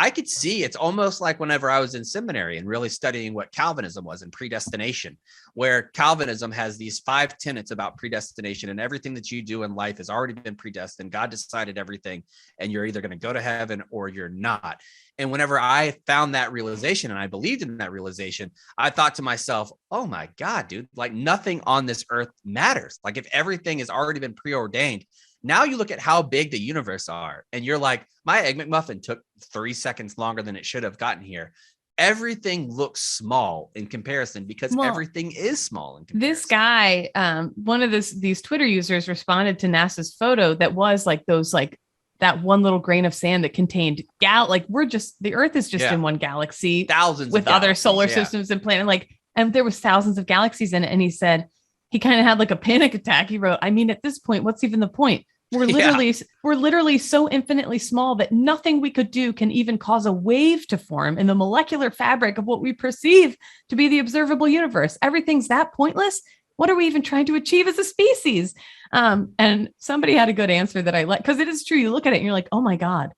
I could see it's almost like whenever I was in seminary and really studying what Calvinism was and predestination, where Calvinism has these 5 tenets about predestination, and everything that you do in life has already been predestined. God decided everything, and you're either going to go to heaven or you're not. And whenever I found that realization and I believed in that realization, I thought to myself, oh my God, dude, like nothing on this earth matters. Like if everything has already been preordained, now you look at how big the universe are, and you're like, my Egg McMuffin took 3 seconds longer than it should have gotten here. Everything looks small in comparison because everything is small in comparison. This guy, one of these Twitter users responded to NASA's photo that was like those, like that one little grain of sand that contained the Earth is just in one galaxy, thousands with other solar systems and planets, and there was thousands of galaxies in it. And he said, he kind of had like a panic attack. He wrote, I mean, at this point, what's even the point? We're literally so infinitely small that nothing we could do can even cause a wave to form in the molecular fabric of what we perceive to be the observable universe. Everything's that pointless. What are we even trying to achieve as a species? And somebody had a good answer that I like, because it is true. You look at it and you're like, oh my God,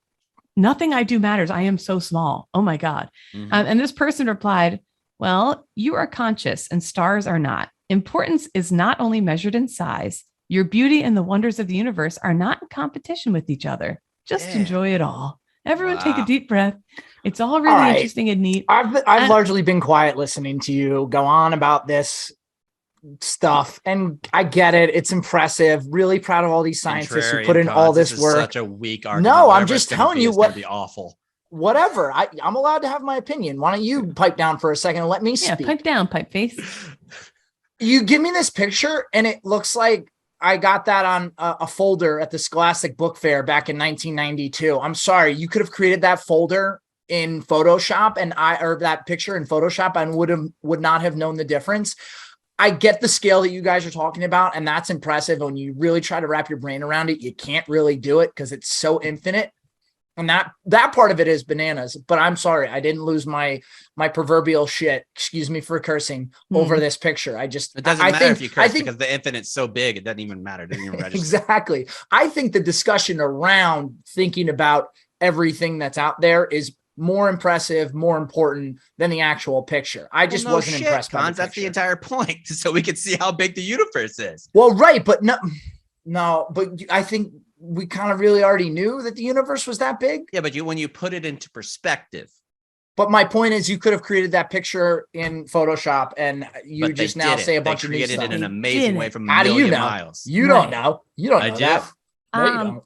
nothing I do matters. I am so small. Oh my God. And this person replied, well, you are conscious and stars are not. Importance is not only measured in size. Your beauty and the wonders of the universe are not in competition with each other. Just enjoy it all. Everyone take a deep breath. It's all really interesting and neat. I've largely been quiet listening to you go on about this stuff, and I get it. It's impressive. Really proud of all these scientists who put in all this work. Such a weak argument. No, I'm just telling you what. Be awful. Whatever. I'm allowed to have my opinion. Why don't you pipe down for a second and let me speak? Pipe down, pipe face. You give me this picture and it looks like I got that on a folder at the Scholastic Book Fair back in 1992. I'm sorry, you could have created that folder in Photoshop or that picture in Photoshop and would not have known the difference. I get the scale that you guys are talking about, and that's impressive. When you really try to wrap your brain around it, you can't really do it because it's so infinite. And that part of it is bananas, but I'm sorry, I didn't lose my proverbial shit. Excuse me for cursing over this picture. It doesn't matter if you curse because the infinite's so big, it doesn't even matter. It doesn't even register. Exactly. I think the discussion around thinking about everything that's out there is more impressive, more important than the actual picture. I just wasn't impressed by the picture. That's the entire point, so we can see how big the universe is. Well, right, but no, but I think we kind of really already knew that the universe was that big. Yeah, but when you put it into perspective. But my point is, you could have created that picture in Photoshop, and you just now say a bunch of new stuff. They created it in an amazing way from How a million do you know? miles. You don't know. You don't know I that. do. No, you don't.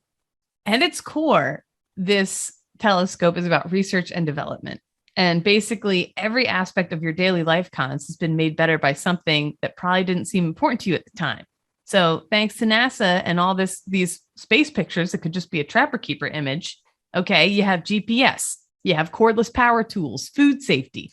At its core, this telescope is about research and development. And basically every aspect of your daily life, Cons, has been made better by something that probably didn't seem important to you at the time. So thanks to NASA and all these space pictures, it could just be a trapper keeper image. Okay, you have GPS, you have cordless power tools, food safety,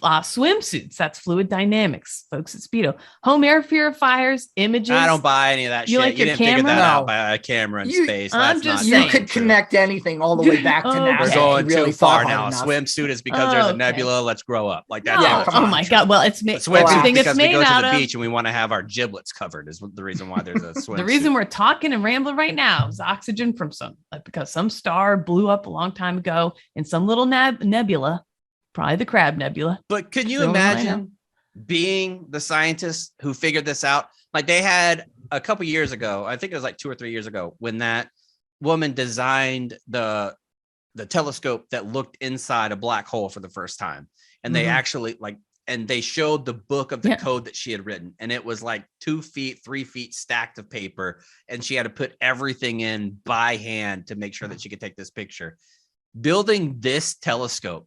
swimsuits, that's fluid dynamics, folks at Speedo, home air purifiers, images. I don't buy any of that shit. Like you your didn't figure camera? that out by a camera in space. I'm That's just not saying. You could connect anything all the way back to NASA. We're if going you really too far thought now. A enough. swimsuit is because there's a nebula. Let's grow up. Like that's Yeah, come oh on. my God. Well, it's made. Swimsuit It's because we made go to out the of. beach and we want to have our giblets covered is the reason why there's a swimsuit. The reason we're talking and rambling right now is oxygen from because some star blew up a long time ago in some little nebula, probably the Crab Nebula. But can you imagine being the scientist who figured this out? Like they had a couple years ago, I think it was like 2 or 3 years ago, when that woman designed the telescope that looked inside a black hole for the first time. And they actually and they showed the book of the code that she had written. And it was like 2 feet, 3 feet stacked of paper. And she had to put everything in by hand to make sure that she could take this picture. Building this telescope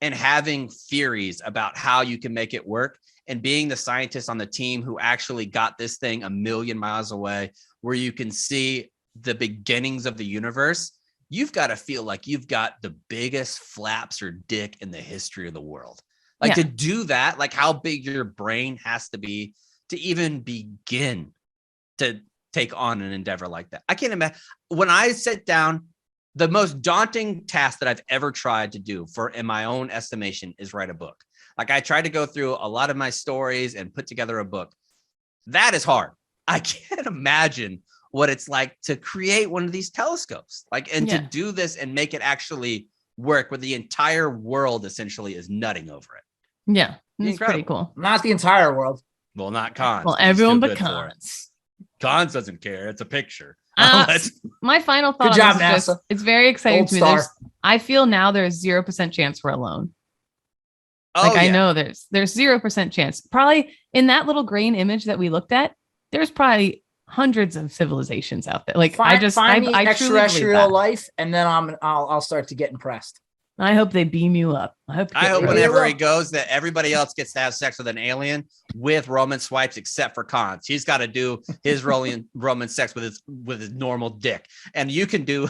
and having theories about how you can make it work, and being the scientist on the team who actually got this thing a million miles away, where you can see the beginnings of the universe, you've got to feel like you've got the biggest flaps or dick in the history of the world. Like to do that, like how big your brain has to be to even begin to take on an endeavor like that. I can't imagine. When I sit down, the most daunting task that I've ever tried to do, in my own estimation, is write a book. Like I tried to go through a lot of my stories and put together a book. That is hard. I can't imagine what it's like to create one of these telescopes, to do this and make it actually work, where the entire world essentially is nutting over it. Yeah, it's pretty cool. Not the entire world. Well, not Cons. Well, everyone but Cons. Cons doesn't care. It's a picture. My final thought. Good job, on this NASA. It's very exciting Gold to me. star. I feel now there's 0% chance we're alone. Oh, I know there's 0% chance. Probably in that little grain image that we looked at, there's probably hundreds of civilizations out there. Like Find I extraterrestrial life, and then I'll start to get impressed. I hope they beam you up. I hope whenever he goes that everybody else gets to have sex with an alien with Roman swipes, except for Cons. He's got to do his Roman sex with his normal dick. And you can do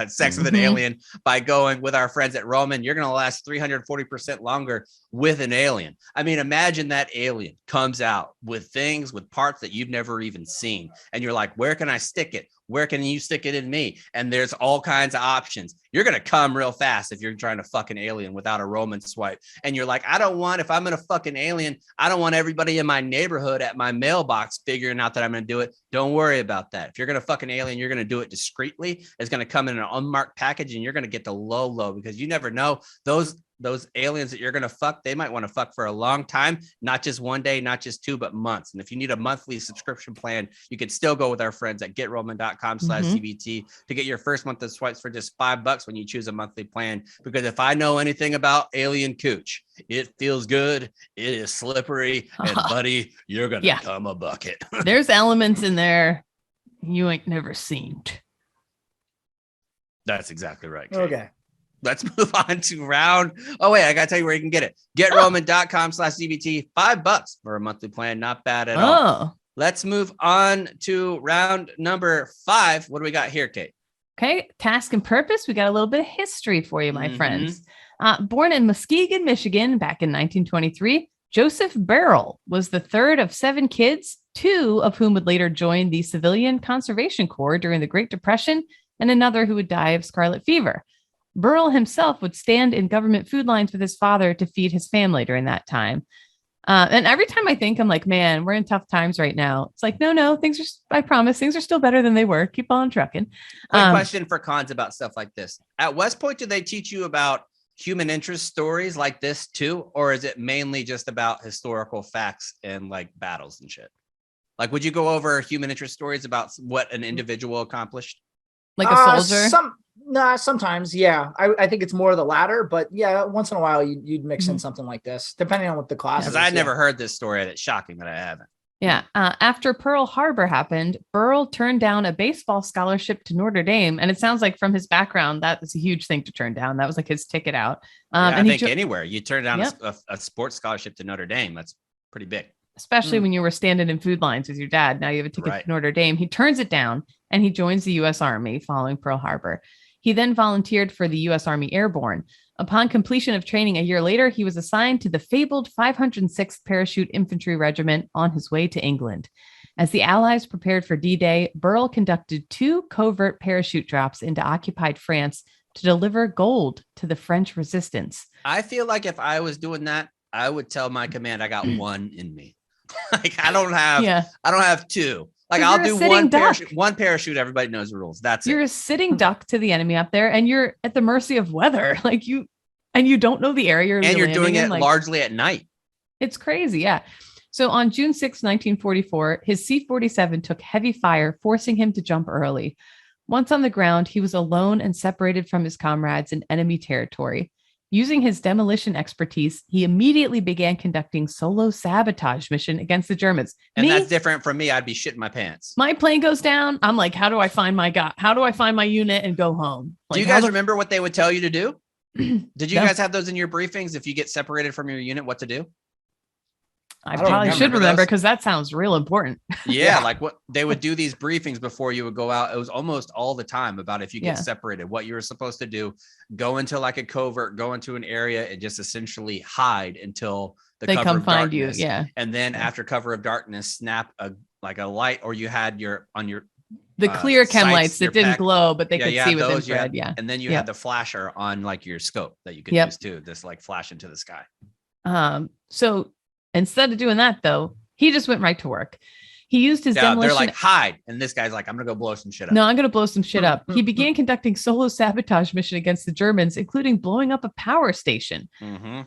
sex with an alien by going with our friends at Roman. You're going to last 340% longer with an alien. I mean, imagine that alien comes out with parts that you've never even seen. And you're like, where can I stick it? Where can you stick it in me? And there's all kinds of options. You're going to come real fast if you're trying to fuck an alien without a Roman swipe. And you're like, if I'm going to fuck an alien, I don't want everybody in my neighborhood at my mailbox figuring out that I'm going to do it. Don't worry about that. If you're going to fuck an alien, you're going to do it discreetly. It's going to come in an unmarked package, and you're going to get the low, because you never know. Those aliens that you're going to fuck, they might want to fuck for a long time, not just one day, not just 2, but months. And if you need a monthly subscription plan, you can still go with our friends at getroman.com/CBT to get your first month of swipes for just $5 when you choose a monthly plan. Because if I know anything about alien cooch, it feels good. It is slippery. And buddy, you're going to come a bucket. There's elements in there you ain't never seen. That's exactly right, Kate. Okay. Let's move on to round. Oh, wait, I got to tell you where you can get it. GetRoman.com/CBT, $5 for a monthly plan. Not bad at all. Let's move on to round number 5. What do we got here, Kate? Okay, task and purpose. We got a little bit of history for you, my friends. Born in Muskegon, Michigan, back in 1923, Joseph Barrel was the third of 7 kids, 2 of whom would later join the Civilian Conservation Corps during the Great Depression, and another who would die of scarlet fever. Burrell himself would stand in government food lines with his father to feed his family during that time. And every time I think, I'm like, man, we're in tough times right now. It's like, no, I promise things are still better than they were. Keep on trucking. Quick question for cons about stuff like this. At West Point, do they teach you about human interest stories like this too? Or is it mainly just about historical facts and like battles and shit? Like, would you go over human interest stories about what an individual accomplished? Like a soldier? Sometimes, yeah. I think it's more of the latter, but yeah, once in a while you'd mix in something like this, depending on what the class is. Because I never heard this story, and it's shocking that I haven't. Yeah. After Pearl Harbor happened, Burrell turned down a baseball scholarship to Notre Dame. And it sounds like from his background, that was a huge thing to turn down. That was like his ticket out. I think anywhere you turn down a sports scholarship to Notre Dame, that's pretty big. Especially when you were standing in food lines with your dad. Now you have a ticket to Notre Dame. He turns it down and he joins the U.S. Army following Pearl Harbor. He then volunteered for the U.S. Army Airborne. Upon completion of training a year later, he was assigned to the fabled 506th Parachute Infantry Regiment on his way to England. As the Allies prepared for D-Day, Burrell conducted 2 covert parachute drops into occupied France to deliver gold to the French resistance. I feel like if I was doing that, I would tell my command I got 1 in me. Like I don't have 2. Like I'll do one parachute. Everybody knows the rules. That's You're a sitting duck to the enemy up there, and you're at the mercy of weather. Like you don't know the area. And you're doing it largely at night. It's crazy. Yeah. So on June 6, 1944, his C-47 took heavy fire, forcing him to jump early. Once on the ground, he was alone and separated from his comrades in enemy territory. Using his demolition expertise, he immediately began conducting solo sabotage mission against the Germans. And that's different from me. I'd be shitting my pants. My plane goes down. I'm like, how do I find my guy? How do I find my unit and go home? Like, do you guys remember what they would tell you to do? Did you guys have those in your briefings? If you get separated from your unit, what to do? I probably should remember because that sounds real important. Yeah, like what they would do these briefings before you would go out. It was almost all the time about if you get separated, what you were supposed to do, go into like a covert, go into an area and just essentially hide until they come find you. Yeah. And then after cover of darkness, snap a light, or you had the clear chem lights that didn't glow, but they could see with infrared. And then you had the flasher on like your scope that you could use too. This like flash into the sky. So instead of doing that, though, he just went right to work. He used his demolition. They're like, hide. And this guy's like, I'm going to go blow some shit up. No, I'm going to blow some shit up. He began conducting solo sabotage mission against the Germans, including blowing up a power station.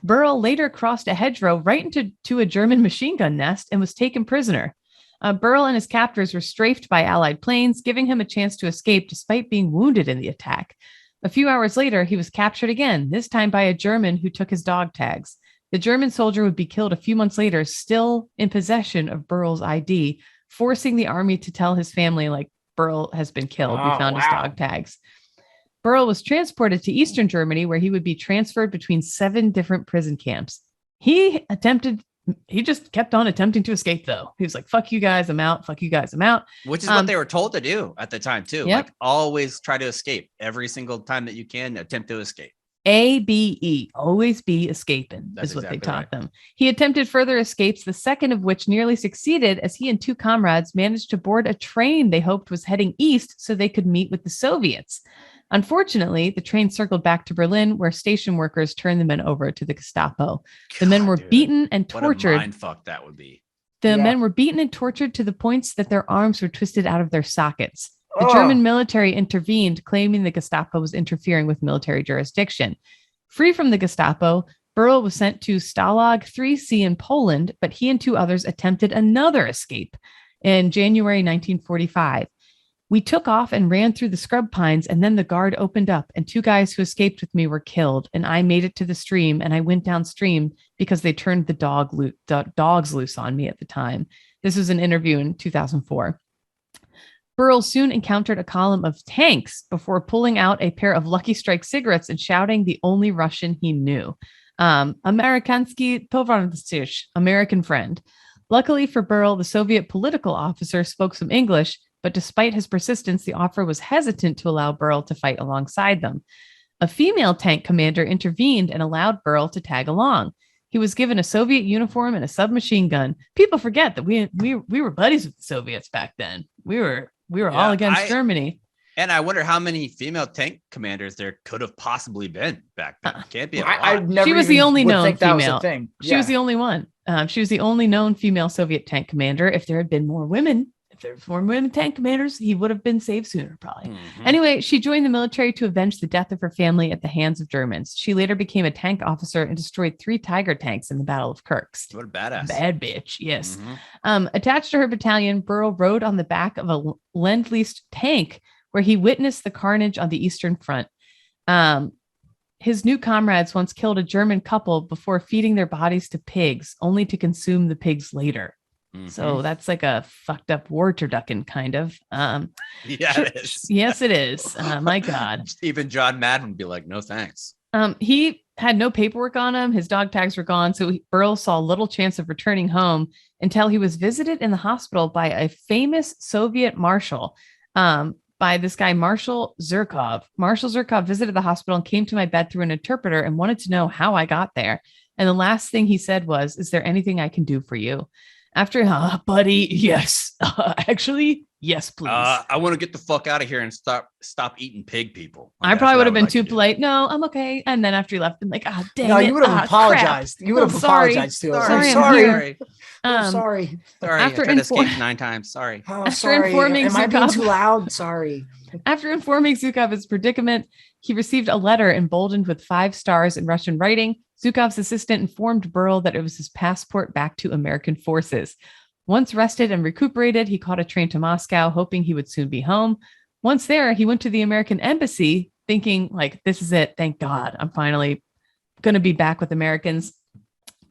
Burrell later crossed a hedgerow right into a German machine gun nest and was taken prisoner. Burrell and his captors were strafed by Allied planes, giving him a chance to escape despite being wounded in the attack. A few hours later, he was captured again, this time by a German who took his dog tags. The German soldier would be killed a few months later, still in possession of Burrell's ID, forcing the army to tell his family, like, Burrell has been killed. We found his dog tags. Burrell was transported to Eastern Germany, where he would be transferred between 7 different prison camps. He just kept on attempting to escape, though. He was like, fuck you guys, I'm out. Fuck you guys, I'm out. Which is what they were told to do at the time, too. Like, always try to escape. Every single time that you can, attempt to escape. ABE, always be escaping. That's is what exactly they taught them. He attempted further escapes, the second of which nearly succeeded, as he and 2 comrades managed to board a train they hoped was heading east so they could meet with the Soviets. Unfortunately, the train circled back to Berlin, where station workers turned the men over to the Gestapo. The men were beaten and tortured. What a mindfuck that would be. The men were beaten and tortured to the points that their arms were twisted out of their sockets. The German military intervened, claiming the Gestapo was interfering with military jurisdiction. Free from the Gestapo, Burrell was sent to Stalag 3C in Poland, but he and 2 others attempted another escape in January 1945. We took off and ran through the scrub pines, and then the guard opened up, and 2 guys who escaped with me were killed, and I made it to the stream, and I went downstream because they turned the dogs loose on me at the time. This was an interview in 2004. Burrell soon encountered a column of tanks before pulling out a pair of Lucky Strike cigarettes and shouting the only Russian he knew. Amerikansky tovarzysz, American friend. Luckily for Burl, the Soviet political officer spoke some English, but despite his persistence, the officer was hesitant to allow Burl to fight alongside them. A female tank commander intervened and allowed Burl to tag along. He was given a Soviet uniform and a submachine gun. People forget that we were buddies with the Soviets back then. We were all against Germany. And I wonder how many female tank commanders there could have possibly been back then. Can't be a lot. I've never She was the only known think that female. was a thing. She was the only one. She was the only known female Soviet tank commander. If there had been more women, tank commanders, he would have been saved sooner, probably. Mhm. Anyway, she joined the military to avenge the death of her family at the hands of Germans. She later became a tank officer and destroyed 3 Tiger tanks in the Battle of Kursk. What a badass. Bad bitch, yes. Mhm. Attached to her battalion, Burl rode on the back of a Lend-Lease tank where he witnessed the carnage on the Eastern Front. His new comrades once killed a German couple before feeding their bodies to pigs, only to consume the pigs later. Mhm. So that's like a fucked up war turducken, kind of. Yeah, it is. Yes, it is. My God. Even John Madden would be like, no thanks. He had no paperwork on him. His dog tags were gone. So Burl saw little chance of returning home until he was visited in the hospital by a famous Soviet marshal, by this guy, Marshal Zhirkov. Marshal Zhirkov visited the hospital and came to my bed through an interpreter and wanted to know how I got there. And the last thing he said was, "Is there anything I can do for you?" After, buddy, yes. Actually, yes, please. I want to get the fuck out of here and stop eating pig people. I probably would have been too polite. No, I'm okay. And then after he left, I'm like, dang No, it. you would have apologized. Crap. You would have apologized to us. Sorry, I'm I'm sorry. here. I'm sorry. Sorry, I tried to escape 9 times. Sorry. Oh, After sorry. informing Am I being Zhukov- too loud? Sorry. After informing Zhukov of his predicament, he received a letter emboldened with 5 stars in Russian writing. Zhukov's assistant informed Burl that it was his passport back to American forces. Once rested and recuperated, he caught a train to Moscow, hoping he would soon be home. Once there, he went to the American embassy, thinking, like, this is it. Thank God. I'm finally going to be back with Americans.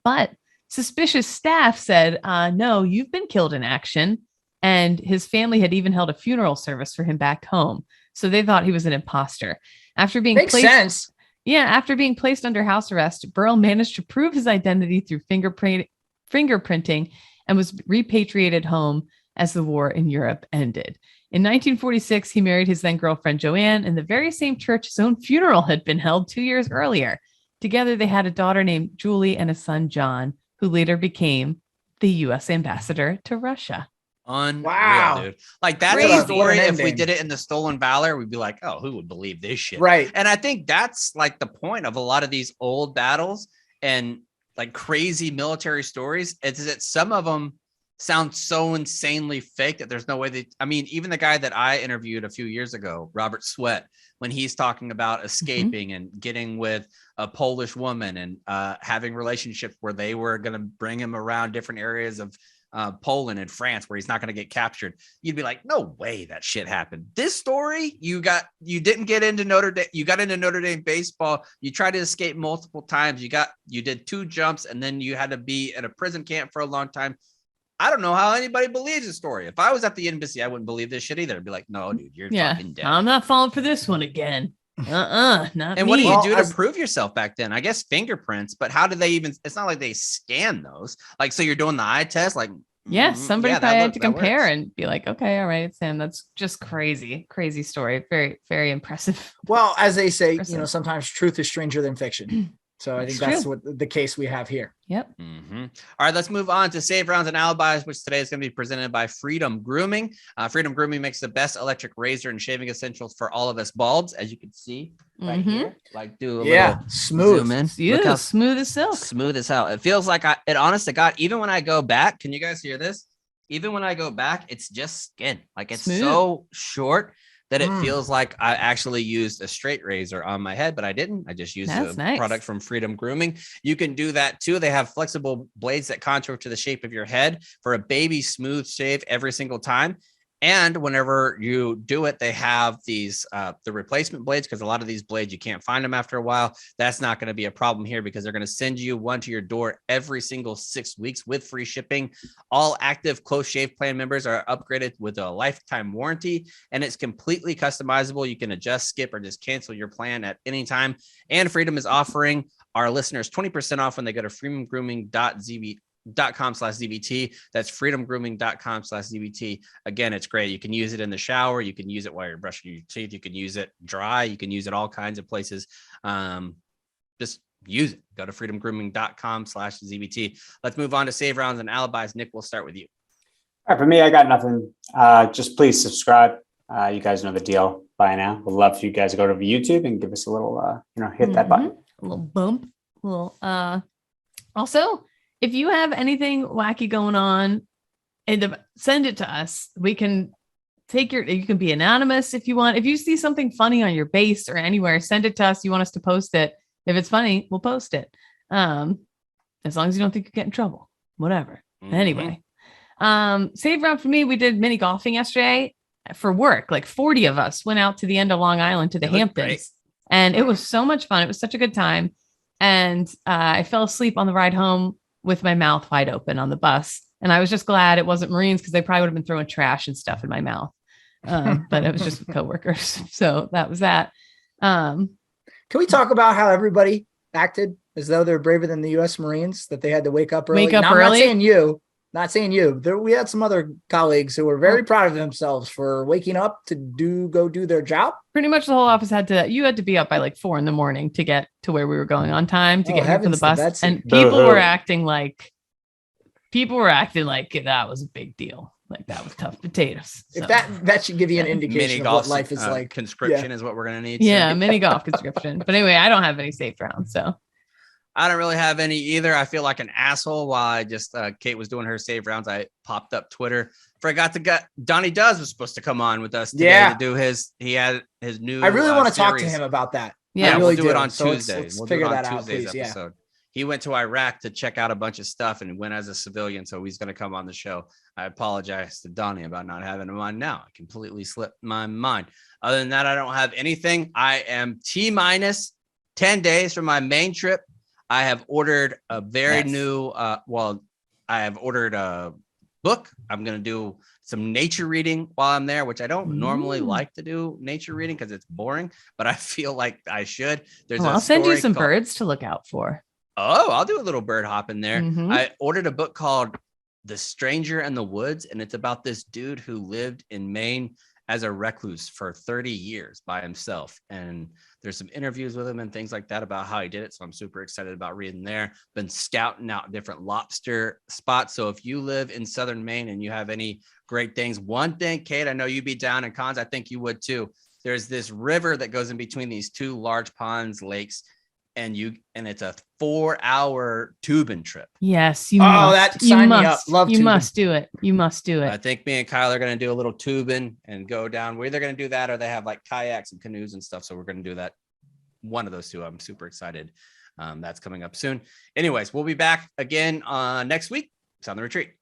But suspicious staff said, no, you've been killed in action. And his family had even held a funeral service for him back home. So they thought he was an imposter. After being Makes sense. Yeah, after being placed under house arrest, Burl managed to prove his identity through fingerprinting and was repatriated home as the war in Europe ended. In 1946, he married his then girlfriend Joanne in the very same church his own funeral had been held 2 years earlier. Together, they had a daughter named Julie and a son, John, who later became the U.S. ambassador to Russia. Unreal, Wow. dude. Like, that's Crazy. a story. What an If we ending. did it in the Stolen Valor, we'd be like, oh, who would believe this shit? Right. And I think that's like the point of a lot of these old battles and like crazy military stories is that some of them sound so insanely fake that there's no way they, I mean, even the guy that I interviewed a few years ago, Robert Sweat, when he's talking about escaping and getting with a Polish woman and having relationships where they were going to bring him around different areas of Poland and France where he's not going to get captured, you'd be like, no way that shit happened. This story, you didn't get into Notre Dame, you got into Notre Dame baseball, you tried to escape multiple times, you did 2 jumps, and then you had to be in a prison camp for a long time. I don't know how anybody believes the story. If I was at the embassy, I wouldn't believe this shit either. I'd be like, no, dude, you're fucking dead. I'm not falling for this one again. Not and me. what do you Well, do to prove yourself back then? I guess fingerprints, but how do they even, it's not like they scan those. Like, so you're doing the eye test, like, Yes, somebody yeah, probably had that to compare works. and be like, okay, all right, Sam, that's just crazy story. Very, very impressive. Well, as they say, Impressive. sometimes truth is stranger than fiction. So I think that's what the case we have here. Yep. All right, let's move on to Save Rounds and Alibis, which today is going to be presented by Freedom Grooming. Freedom Grooming makes the best electric razor and shaving essentials for all of us balds, as you can see right here. Like, do a little Smooth. zoom in. Yeah, Look how smooth as silk. smooth as hell. It feels like it honest to God, even when I go back, can you guys hear this? Even when I go back, it's just skin. Like, it's Smooth. so short that it feels like I actually used a straight razor on my head, but I didn't. I just used That's a nice. product from Freedom Grooming. You can do that too. They have flexible blades that contour to the shape of your head for a baby smooth shave every single time. And whenever you do it, they have these the replacement blades, because a lot of these blades, you can't find them after a while. That's not going to be a problem here, because they're going to send you one to your door every single 6 weeks with free shipping. All active Close Shave Plan members are upgraded with a lifetime warranty, and it's completely customizable. You can adjust, skip, or just cancel your plan at any time. And Freedom is offering our listeners 20% off when they go to freedomgrooming.zv freedomgrooming.com/ZBT. That's freedomgrooming.com/ZBT. Again, it's great. You can use it in the shower. You can use it while you're brushing your teeth. You can use it dry. You can use it all kinds of places. Just use it. Go to freedomgrooming.com/ZBT. Let's move on to save rounds and alibis. Nick, we'll start with you. All right, for me, I got nothing. Just please subscribe. You guys know the deal by now. We'd love for you guys to go to YouTube and give us a little, hit that button. A little bump. A little. Also, if you have anything wacky going on, and send it to us. We can you can be anonymous if you want. If you see something funny on your base or anywhere, send it to us. You want us to post it. If it's funny, we'll post it. As long as you don't think you get in trouble, whatever. Anyway, save round for me. We did mini golfing yesterday for work. Like 40 of us went out to the end of Long Island to the Hamptons, and it was so much fun. It was such a good time. And I fell asleep on the ride home with my mouth wide open on the bus. And I was just glad it wasn't Marines, because they probably would have been throwing trash and stuff in my mouth. But it was just coworkers. So that was that. Can we talk about how everybody acted as though they're braver than the U.S. Marines, that they had to wake up early? Wake up I'm early? not saying you. We had some other colleagues who were very proud of themselves for waking up to go do their job. Pretty much the whole office had to be up by like 4 a.m. to get to where we were going on time to get here for the bus. And people were acting like that was a big deal. Like that was tough potatoes. So. If that should give you an indication of what life is like. Conscription is what we're going to need. Yeah, mini golf conscription. But anyway, I don't have any safe rounds, so. I don't really have any either. I feel like an asshole while I just, Kate was doing her save rounds. I popped up Twitter. Forgot to get Donnie Does was supposed to come on with us today to do he had his new. I really want to talk series. to him about that. Yeah, we'll do it on so Tuesday. Let's we'll figure do it on that Tuesday's out, please. episode. Yeah. He went to Iraq to check out a bunch of stuff and went as a civilian. So he's going to come on the show. I apologize to Donnie about not having him on now. I completely slipped my mind. Other than that, I don't have anything. I am T-minus 10 days from my main trip. I have ordered a very new, I have ordered a book. I'm going to do some nature reading while I'm there, which I don't normally like to do nature reading because it's boring, but I feel like I should. I'll send you some birds to look out for. Oh, I'll do a little bird hop in there. I ordered a book called The Stranger in the Woods, and it's about this dude who lived in Maine as a recluse for 30 years by himself. And there's some interviews with him and things like that about how he did it. So I'm super excited about reading there. Been scouting out different lobster spots. So if you live in Southern Maine and you have any great things, one thing, Kate, I know you'd be down in cons. I think you would too. There's this river that goes in between these two large ponds, lakes, and it's a 4-hour tubing trip. Yes, you must. Sign me up. Love you tubing. must do it. You must do it. I think me and Kyle are going to do a little tubing and go down. We're either going to do that or they have like kayaks and canoes and stuff. So we're going to do that. One of those two. I'm super excited. That's coming up soon. Anyways, we'll be back again next week. It's on the retreat.